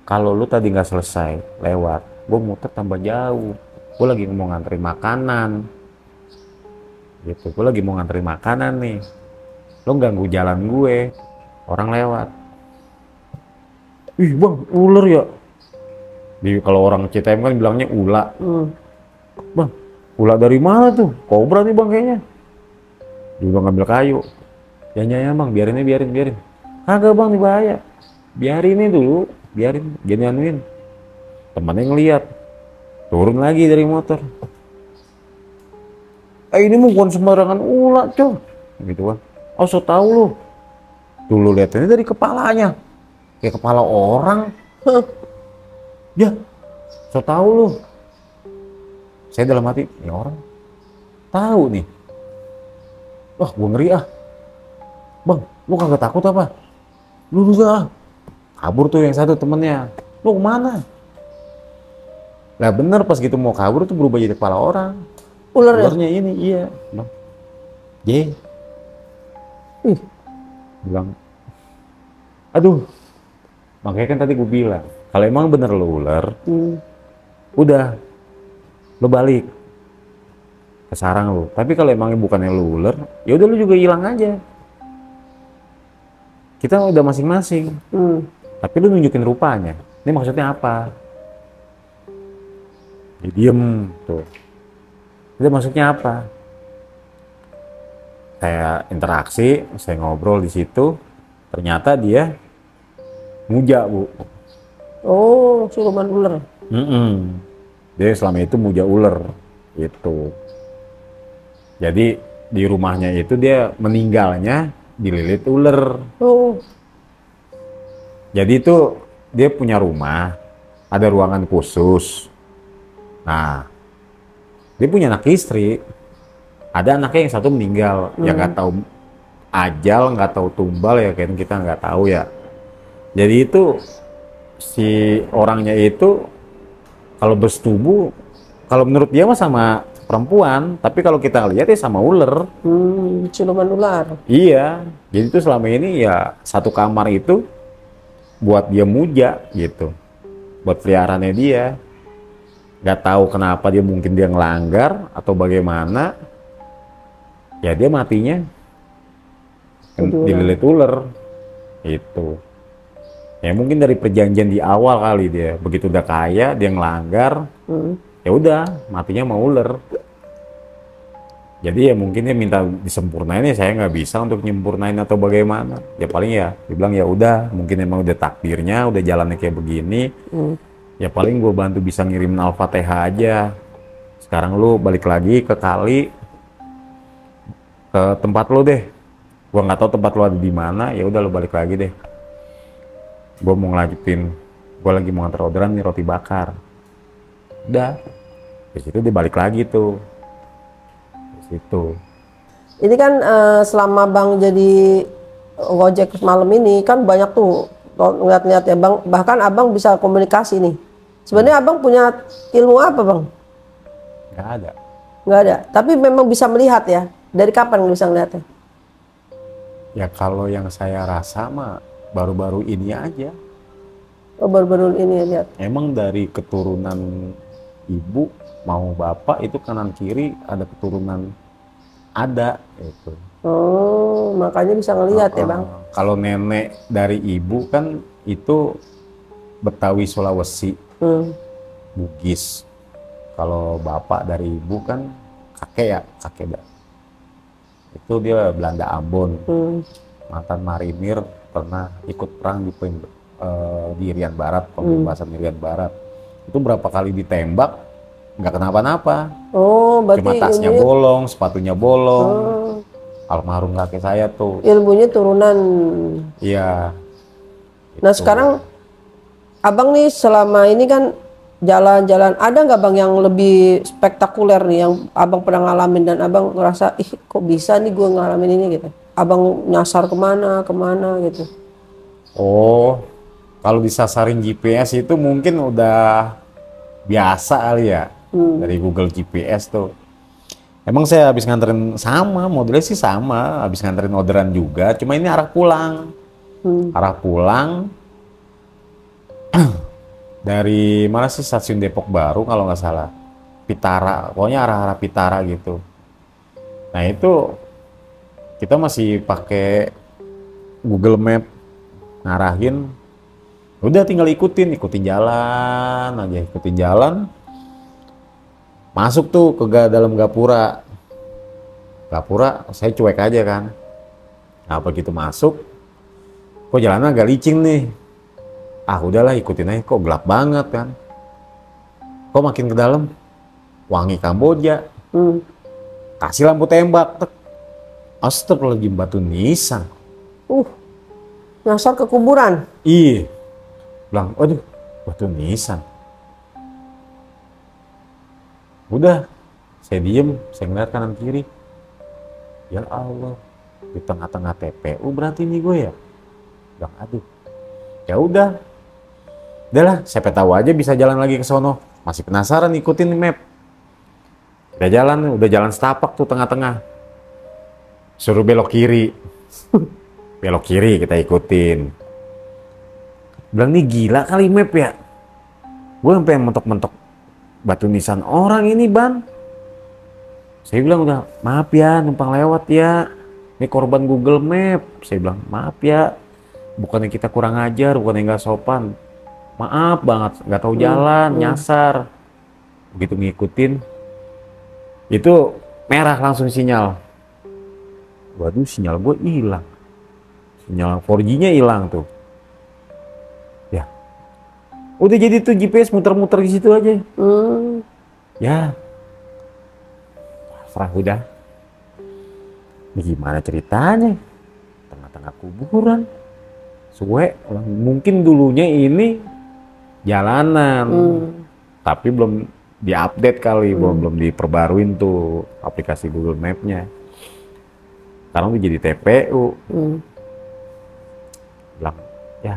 Kalau lu tadi nggak selesai lewat, gue muter tambah jauh. Gue lagi mau nganterin makanan. Gitu, gue lagi mau nganterin makanan nih. Lo ganggu jalan gue, orang lewat. Ih bang, ular ya? Kalau orang CTM kan bilangnya ula. Bang, ula dari mana tuh? Kobra nih bang kayaknya. Dia udah ngambil kayu. Ya bang, biarin. Kagak bang, ini bahaya. Biarin ini dulu, biarin, anuin. Temannya ngeliat, turun lagi dari motor. Ini mah bukan sembarangan ulat coy, gitu kan. Oh so tau lu. Dulu lihat ini dari kepalanya, kayak kepala orang. Ya, so tau lu. Saya dalam hati, ini orang tahu nih. Wah, gua ngeri ah. Bang, lu kagak takut apa? Lu juga kabur tuh yang satu temennya. Lu kemana? Lah bener pas gitu mau kabur tuh berubah jadi kepala orang. Ularnya ini, iya. Bang. Bilang, aduh. Makanya kan tadi gue bilang, kalau emang bener lo ular, udah, lo balik ke sarang lo. Tapi kalau emangnya bukannya lo ular, ya udah lo juga hilang aja. Kita udah masing-masing. Tapi lo nunjukin rupanya. Ini maksudnya apa? Dia diem tuh. Itu maksudnya apa? Saya interaksi, saya ngobrol di situ, ternyata dia muja bu. Oh, siluman ular. Dia selama itu muja ular, itu. Jadi di rumahnya itu dia meninggalnya dililit ular. Oh. Jadi itu dia punya rumah, ada ruangan khusus. Nah. Dia punya anak istri, ada anaknya yang satu meninggal, ya nggak tahu ajal, nggak tahu tumbal ya, kayak kita nggak tahu ya. Jadi itu si orangnya itu kalau bersetubuh, kalau menurut dia mah sama perempuan, tapi kalau kita lihat ya sama ular. Siluman ular. Iya, jadi itu selama ini ya satu kamar itu buat dia muja gitu, buat peliharaannya dia. Nggak tahu kenapa dia mungkin dia ngelanggar atau bagaimana, ya dia matinya dililit ular itu. Ya mungkin dari perjanjian di awal kali dia begitu udah kaya dia ngelanggar, ya udah matinya mau ular. Jadi ya mungkin dia minta disempurnain, ya saya nggak bisa untuk nyempurnain atau bagaimana. Ya paling ya dibilang ya udah mungkin emang udah takdirnya, udah jalannya kayak begini. Ya paling gue bantu bisa ngirimin Al-Fatihah aja. Sekarang lu balik lagi ke kali, ke tempat lo deh. Gua nggak tahu tempat lo ada di mana, ya udah lo balik lagi deh. Gua mau ngelanjutin, gua lagi mau nganter orderan nih roti bakar. Udah, di situ dia balik lagi tuh, di situ. Ini kan selama Bang jadi Gojek malam ini kan banyak tuh ngeliat-ngeliat ya Bang, bahkan Abang bisa komunikasi nih. Sebenarnya Abang punya ilmu apa Bang? Nggak ada. Nggak ada, tapi memang bisa melihat ya. Dari kapan bisa ngeliatnya? Ya kalau yang saya rasa mah baru-baru ini aja. Oh, baru-baru ini ya lihat. Emang dari keturunan ibu mau bapak itu kanan kiri ada keturunan ada itu. Oh, makanya bisa ngelihat ya Bang. Kalau nenek dari ibu kan itu Betawi Sulawesi, Hmm. Bugis. Kalau bapak dari ibu kan kakek ya, kakek dah. Itu dia Belanda Ambon, Hmm. mantan marinir, pernah ikut perang di Irian Barat, pembebasan Irian Barat. Itu berapa kali ditembak, nggak kenapa-napa. Oh, berarti Cuma tasnya ilmunya, bolong, sepatunya bolong. oh, Almarhum kakek saya tuh. ilmunya turunan. Iya. Nah Itu. sekarang Abang nih selama ini kan jalan-jalan, ada nggak Bang yang lebih spektakuler nih yang Abang pernah ngalamin dan Abang ngerasa ih kok bisa nih gue ngalamin ini gitu. Abang nyasar kemana gitu. Oh, kalau disasarin GPS itu mungkin udah biasa kali ya. Dari Google GPS tuh. Emang saya habis nganterin sama, modelnya sih sama, habis nganterin orderan juga, cuma ini arah pulang. Arah pulang dari mana sih, stasiun Depok Baru kalau nggak salah. Pitara, pokoknya arah-arah Pitara gitu. Nah itu kita masih pakai Google Map ngarahin, udah tinggal ikutin jalan aja, ikutin jalan. Masuk tuh ke dalam Gapura. Gapura saya cuek aja kan. Nah begitu masuk, kok jalannya agak licin nih. Ah udahlah ikutin aja, kok gelap banget kan. Kok makin ke dalam, wangi Kamboja. Kasih lampu tembak. Tek. Astagfirullahaladzim, batu nisan. Nyasar ke kuburan. Iya. Bilang, aduh batu nisan. Udah, saya diem, saya ngeliat kanan kiri. Ya Allah, di tengah-tengah TPU berarti nih gue ya. Bilang, aduh. Ya udah. Udahlah, siapa tahu aja bisa jalan lagi ke sono. Masih penasaran ikutin map. Udah jalan setapak tuh tengah-tengah. Suruh belok kiri. Belok kiri kita ikutin. Bilang nih gila kali map ya. Gue sampai mentok-mentok batu nisan orang ini ban. Saya bilang udah maaf ya numpang lewat ya. Ini korban Google Map. Saya bilang maaf ya. Bukannya kita kurang ajar, bukannya nggak sopan. Maaf banget, nggak tahu jalan, nyasar. Begitu ngikutin, itu merah langsung sinyal. Waduh, sinyal gue hilang. Sinyal 4G-nya hilang tuh. Ya, udah jadi tuh GPS muter-muter di situ aja. Ya, pasrah udah. Ini gimana ceritanya? Tengah-tengah kuburan. Suwe, mungkin dulunya ini jalanan, tapi belum diupdate kali, belum diperbaruin tuh aplikasi Google Map-nya. Sekarang udah jadi TPU. Bilang, ya,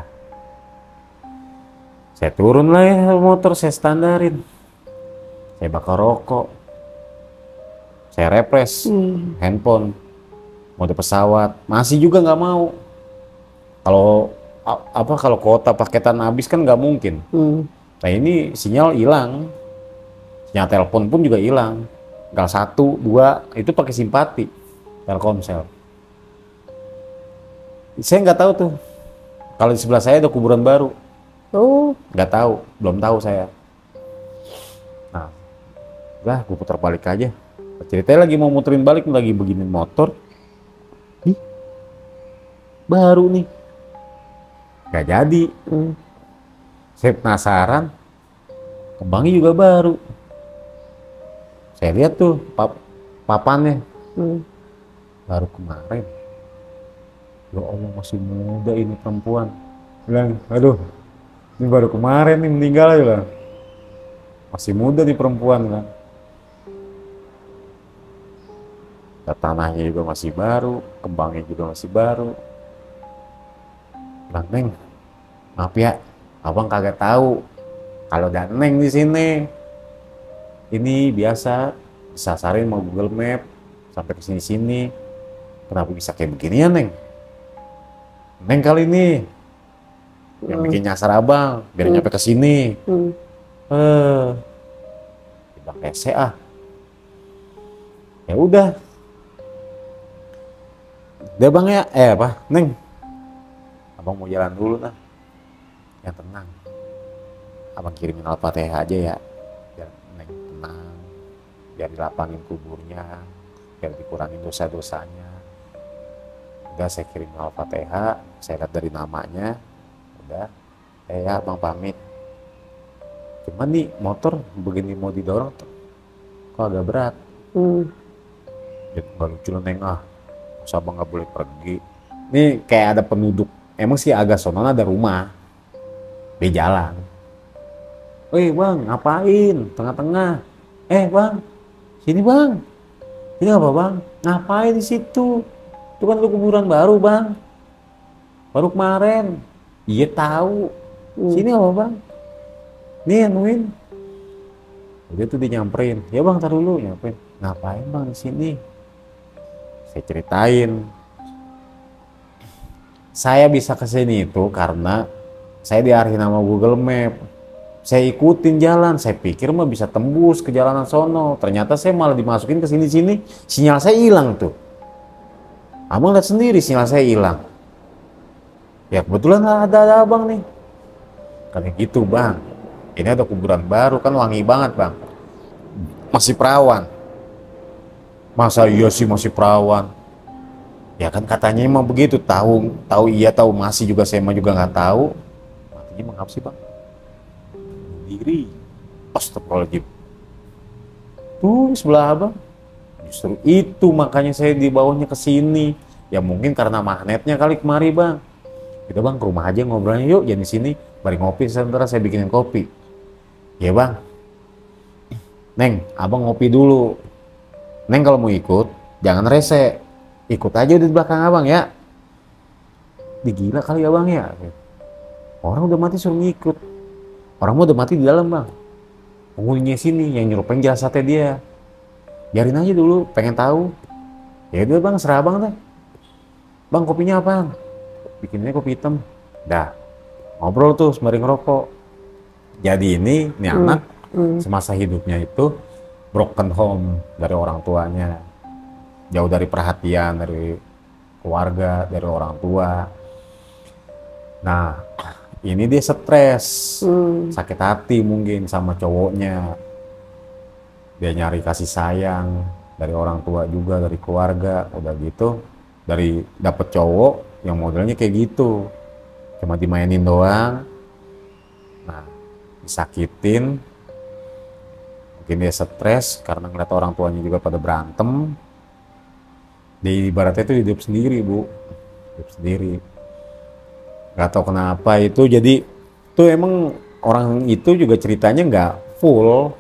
saya turun lah ya motor, saya standarin, saya bakar rokok, saya refresh handphone, mode pesawat, masih juga nggak mau. Kalau kuota paketan habis kan nggak mungkin. Nah ini sinyal hilang, sinyal telepon pun juga hilang. Tinggal 1, 2 itu pakai simpati Telkomsel. Saya nggak tahu tuh kalau di sebelah saya ada kuburan baru. Nggak tahu, belum tahu saya. Nah, lah gue putar balik aja. Ceritanya lagi mau muterin balik, lagi begini motor. Ih, baru nih. Gak jadi. Saya penasaran, kembangnya juga baru. Saya lihat tuh papannya. baru kemarin. Ya Allah, masih muda ini perempuan. Bilang, aduh, ini baru kemarin nih meninggal aja lah. Masih muda nih perempuan kan. Dan tanahnya juga masih baru, kembangnya juga masih baru. Bilang, Neng, maaf ya, abang kagak tahu kalau ada Neng di sini. Ini biasa disasarin mau Google Map sampai ke sini-sini. Kenapa bisa kayak begini ya, Neng? Neng kali ini yang bikin nyasar abang biar nyampe ke sini. Bilang rese ah. Ya udah. Udah bang ya, apa, Neng? Abang mau jalan dulu nah. Yang tenang. Abang kirimin Al-Fatihah aja ya. Biar Neng tenang. Biar dilapangin kuburnya. Biar dikurangin dosa-dosanya. Udah saya kirim Al-Fatihah. Saya lihat dari namanya. Udah. Ya abang pamit. Cuman nih motor begini mau didorong tuh kok agak berat. Jadi nggak lucu loh Neng ah. Masa abang nggak boleh pergi. Ini kayak ada penduduk. Emang sih agak sono ada rumah. Dia jalan. Woi bang, ngapain? Tengah-tengah. Bang, sini bang. Ini apa bang? Ngapain di situ? Itu kan kuburan baru bang. Baru kemarin. Iya tahu. Sini apa bang? Nih anuin. Udah tuh dia nyamperin. Ya bang, tar dulu nyamperin. Ngapain bang di sini? Saya ceritain. Saya bisa ke sini itu karena saya diarahin sama Google Map. Saya ikutin jalan, saya pikir mah bisa tembus ke jalanan sono. Ternyata saya malah dimasukin ke sini-sini, sinyal saya hilang tuh. Abang lihat sendiri sinyal saya hilang. Ya kebetulan ada abang nih. Kayak gitu bang. Ini ada kuburan baru kan wangi banget bang. Masih perawan. Masa iya sih masih perawan? Ya kan katanya emang begitu, tahu iya tahu masih juga saya mah juga nggak tahu. Matinya mengapa sih bang? Diri. Astagfirullahaladzim. Tuh sebelah abang. Justru itu makanya saya di bawahnya ke sini. Ya mungkin karena magnetnya kali kemari bang. Kita bang ke rumah aja ngobrolnya yuk, jangan di sini. Bari ngopi sebentar saya bikinin kopi. Ya bang. Neng, abang ngopi dulu. Neng kalau mau ikut jangan rese. Ikut aja di belakang abang ya. Digila kali abang ya. Orang udah mati suruh ngikut. Orang udah mati di dalam bang. Penghuninya sini yang nyerupin jasadnya dia. Biarin aja dulu, pengen tahu. Ya udah bang, serah abang deh. Bang kopinya apaan? Bikinnya kopi hitam. Dah, ngobrol tuh sembari ngerokok. Jadi ini anak semasa hidupnya itu broken home dari orang tuanya. Jauh dari perhatian, dari keluarga, dari orang tua. Nah, ini dia stres, sakit hati mungkin sama cowoknya. Dia nyari kasih sayang dari orang tua juga, dari keluarga, udah gitu. Dari dapet cowok yang modelnya kayak gitu, cuma dimainin doang. Nah, disakitin. Mungkin dia stres karena ngeliat orang tuanya juga pada berantem. Di ibaratnya itu hidup sendiri bu, hidup sendiri. Gak tau kenapa itu jadi tuh emang orang itu juga ceritanya nggak full.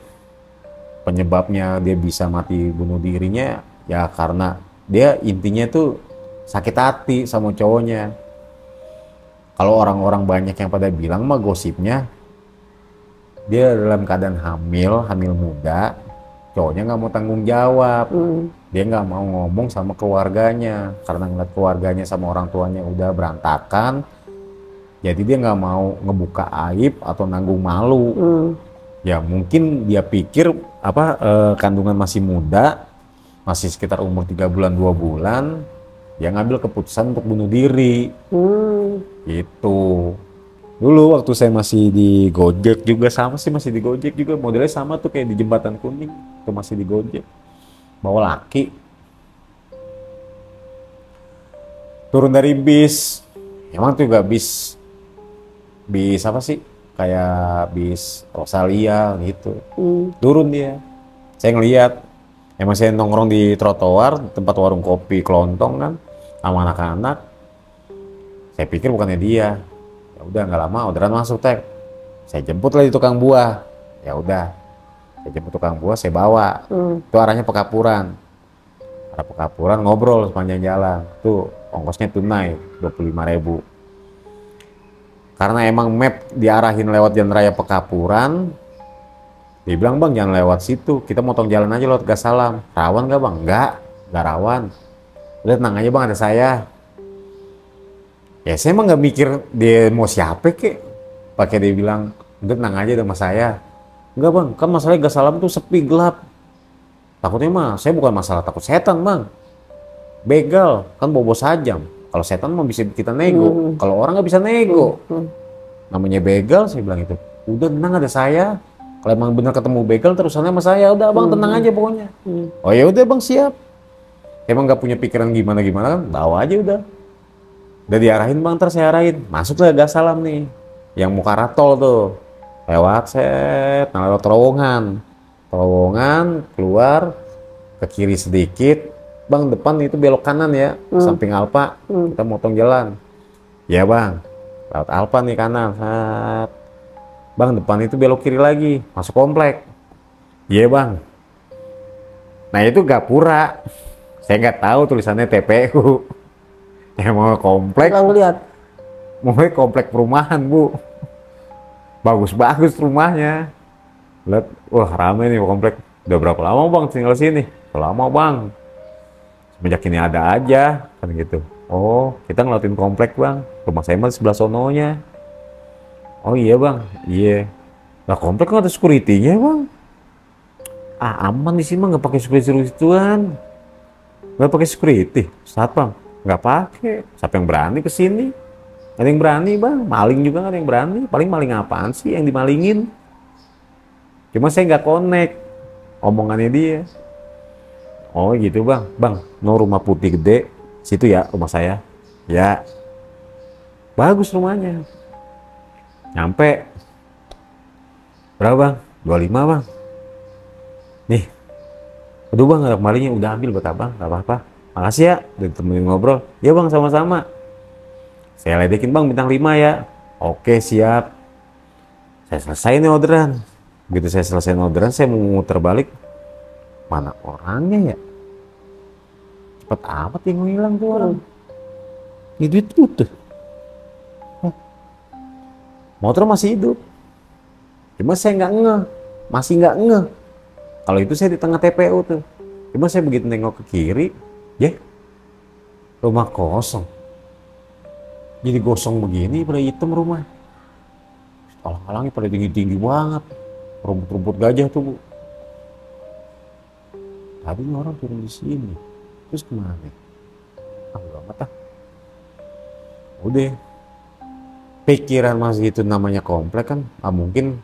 Penyebabnya dia bisa mati bunuh dirinya ya karena dia intinya tuh sakit hati sama cowoknya. Kalau orang-orang banyak yang pada bilang mah gosipnya dia dalam keadaan hamil muda, cowoknya nggak mau tanggung jawab. Dia nggak mau ngomong sama keluarganya karena ngeliat keluarganya sama orang tuanya udah berantakan. Jadi dia nggak mau ngebuka aib atau nanggung malu. Ya mungkin dia pikir kandungan masih muda, masih sekitar umur 3 bulan 2 bulan, dia ngambil keputusan untuk bunuh diri. Gitu. Dulu waktu saya masih di Gojek juga sama sih, masih di Gojek juga modelnya sama tuh kayak di Jembatan Kuning, tuh masih di Gojek. Bawa laki. Turun dari bis. Emang tuh juga bis apa sih? Kayak bis Rosalia gitu. Turun dia. Saya ngeliat Emang saya nongkrong di trotoar, tempat warung kopi kelontong kan, sama anak-anak. Saya pikir bukannya dia. Ya udah nggak lama orderan masuk teh. Saya jemput lah di tukang buah. Ya udah, saya jemput tukang buah, saya bawa. Itu arahnya Pekapuran. Arah Pekapuran ngobrol sepanjang jalan. Tuh ongkosnya tunai 25.000. Karena emang map diarahin lewat jalan raya Pekapuran. Dia bilang, bang jangan lewat situ, kita motong jalan aja lewat Gas Salam. Rawan gak bang? Enggak rawan. Udah tenang aja bang, ada saya. Ya saya emang gak mikir dia mau siapa kek. Pakai dia bilang, udah tenang aja sama saya. Enggak bang, kan masalahnya Gas Salam tuh sepi, gelap. Takutnya mah, saya bukan masalah takut setan bang. Begal, kan bobo sajam. Kalau setan mah bisa kita nego, kalau orang nggak bisa nego. Namanya begal, saya bilang itu. Udah tenang ada saya. Kalau emang bener ketemu begal terusannya sama saya, udah bang tenang aja pokoknya. Oh ya udah bang siap. Emang nggak punya pikiran gimana kan, bawa aja udah. Udah diarahin bang, ntar saya arahin. Masuklah Gas Salam nih, yang muka ratol tuh. Lewat lewat terowongan keluar ke kiri sedikit. Bang depan itu belok kanan ya, samping Alfa. Kita motong jalan. Ya bang, lewat Alfa nih kanan. Bang depan itu belok kiri lagi, masuk komplek. Iya bang. Nah itu Gapura. Saya nggak tahu tulisannya TPU. Ya mau komplek. Bang lihat. Mau komplek perumahan bu. Bagus-bagus rumahnya. Lihat, wah rame nih komplek. Udah berapa lama bang tinggal sini? Lama bang. Semenjak ini ada aja, kan gitu. Oh, kita ngeliatin komplek bang. Rumah saya mah sebelah sononya. Oh iya bang, iya. Nah komplek nggak ada security-nya bang. Aman di sini mah nggak pakai security-security-an. Nggak pakai security, satpam. Nggak pakai. Siapa yang berani kesini? Nggak ada yang berani bang. Maling juga nggak ada yang berani. Paling maling apaan sih yang dimalingin? Cuma saya nggak connect omongannya dia. Oh gitu bang, no rumah putih gede, situ ya rumah saya. Ya, bagus rumahnya. Nyampe, berapa bang? 25 bang. Nih, aduh bang ada malingnya, udah ambil buat abang, gak apa-apa. Makasih ya, udah temenin ngobrol. Ya bang sama-sama. Saya ledekin bang bintang 5 ya. Oke siap. Saya selesai nih orderan. Begitu saya selesai orderan, saya mau muter balik. Mana orangnya ya? Cepet amat yang ngilang tuh orang. Ini duit tuh. Motor masih hidup. Cuma saya nggak ngeh. Masih nggak ngeh. Kalau itu saya di tengah TPU tuh. Cuma saya begitu nengok ke kiri. Ya. Rumah kosong. Jadi gosong begini pada hitam rumah. Alang-alangnya pada tinggi-tinggi banget. Rumput-rumput gajah tuh bu. Tadi orang turun di sini, terus kemana? Amat ah. Udah, pikiran masih itu namanya komplek kan, mungkin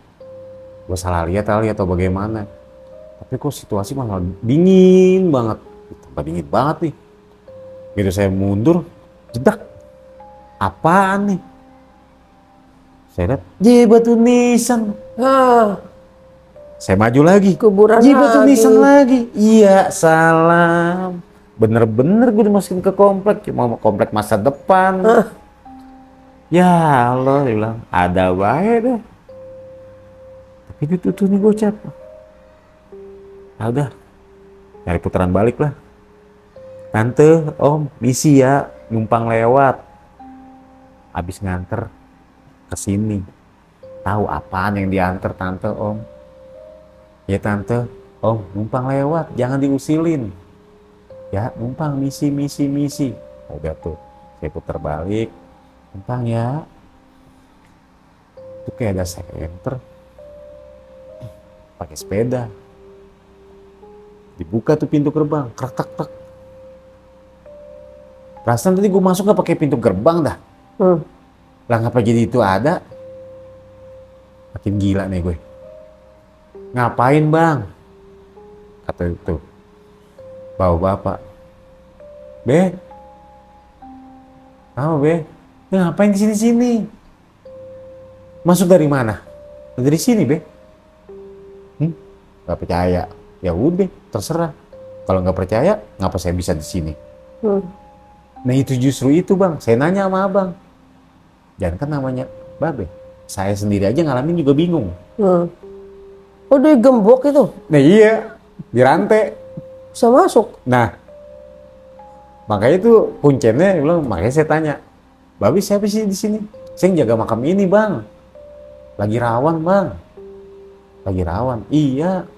gue salah lihat kali atau bagaimana. Tapi kok situasi malah dingin banget, tambah dingin banget nih. Gitu saya mundur, jedak, apaan nih? Saya lihat, batu nisan. Saya maju lagi, Kuburan batu lagi. nisan lagi. Iya, salam. Bener-bener gue dimasukin ke komplek, cuma komplek masa depan. Ya Allah, dia bilang, ada baik deh. Tapi itu nih gocap. Nah, udah, nyari putaran balik lah. Tante, om, misi ya, numpang lewat. Habis nganter ke sini. Tahu apaan yang diantar tante, om? Ya tante, om numpang lewat, jangan diusilin. Ya numpang misi. Udah tuh, saya putar balik, numpang ya. Itu kayak ada senter, pakai sepeda. Dibuka tuh pintu gerbang, krek. Perasaan tadi gue masuk nggak pakai pintu gerbang dah. Lah ngapa jadi itu ada? Makin gila nih gue. Ngapain bang? Kata itu bawa bapak. Be, be, ngapain kesini? Masuk dari mana? Dari sini be. Gak percaya. Ya udah, terserah. Kalau nggak percaya, ngapa saya bisa di sini? Hmm. Nah itu justru itu bang, saya nanya sama abang. Jangan kan namanya babe, saya sendiri aja ngalamin juga bingung. Hmm. Oh, dia gembok itu Nah iya, dirantai. bisa masuk. Nah, makanya itu kuncinya, bilang, makanya saya tanya, babe siapa sih di sini? Saya yang jaga makam ini bang. Lagi rawan bang. Lagi rawan. Iya.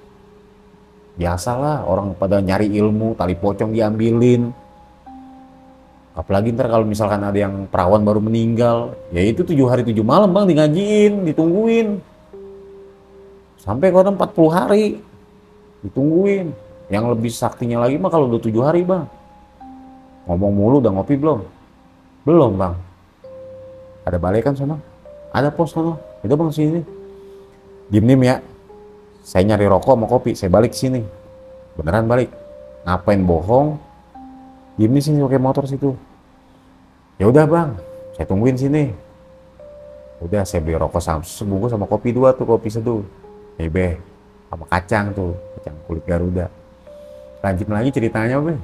Biasalah orang pada nyari ilmu, tali pocong diambilin. Apalagi ntar kalau misalkan ada yang perawan baru meninggal, ya itu 7 hari 7 malam bang, digajiin, ditungguin. Sampai kadang 40 hari ditungguin. Yang lebih saktinya lagi mah kalau udah 7 hari bang. Ngomong mulu, udah ngopi belum? Belum bang. Ada balai kan sana? Ada pos sana. Itu bang sini. Diem ya. Saya nyari rokok sama kopi, saya balik sini. Beneran balik. Ngapain bohong? Diem di sini pakai motor situ. Ya udah bang, saya tungguin sini. Udah saya beli rokok sebungkus sama kopi 2 tuh, kopi seduh. Be, sama kacang tuh, kacang kulit Garuda. Lanjut lagi ceritanya be.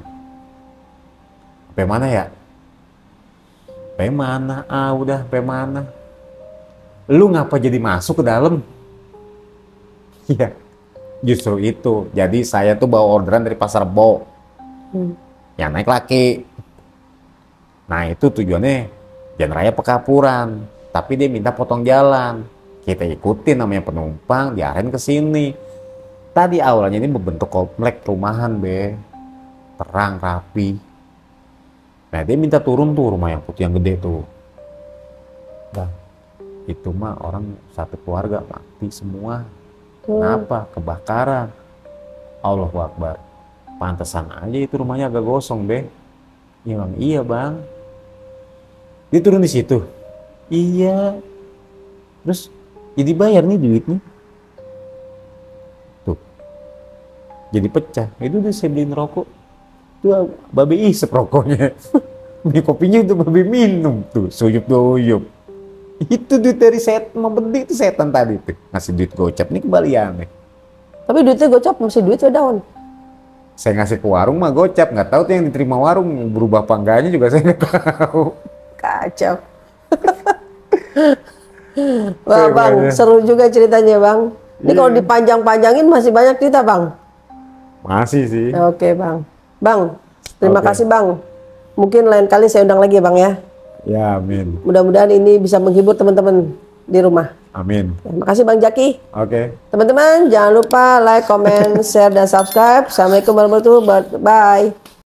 Sampai mana ya? Sampai mana? Udah sampai mana? Lu ngapa jadi masuk ke dalam? Iya, justru itu. Jadi saya tuh bawa orderan dari Pasar Rebo. Yang naik laki. Nah itu tujuannya Jalan Raya Pekapuran. Tapi dia minta potong jalan. Kita ikutin namanya penumpang, diarahin ke sini. Tadi awalnya ini berbentuk komplek rumahan be. Terang, rapi. Nah dia minta turun tuh rumah yang putih yang gede tuh. Bang, itu mah orang satu keluarga mati semua. Kenapa? Kebakaran. Allahu Akbar. Pantesan aja itu rumahnya agak gosong be. Iya bang, iya bang. Dia turun di situ. Iya. Terus jadi bayar nih duitnya. Tuh. Jadi pecah. Itu udah saya beliin rokok. Tuh babe isep rokoknya. Ini kopinya udah babe minum tuh. Suyup-duyup. Itu duit dari setan, membeli itu setan tadi tuh. Ngasih duit gocap, ini kembaliannya. Tapi duitnya gocap, masih duit saya daun. Saya ngasih ke warung mah gocap, nggak tahu tuh yang diterima warung berubah apa enggaknya juga saya nggak tahu. Kacau. Wah bang, seru juga ceritanya bang. Ini kalau dipanjang-panjangin masih banyak cerita bang. Masih sih. Oke bang. Bang, terima kasih bang. Mungkin lain kali saya undang lagi bang ya. Ya amin. Mudah-mudahan ini bisa menghibur teman-teman di rumah. Amin. Terima kasih Bang Jaki. Oke. Teman-teman jangan lupa like, comment, share, dan subscribe. Assalamualaikum warahmatullahi wabarakatuh. Bye.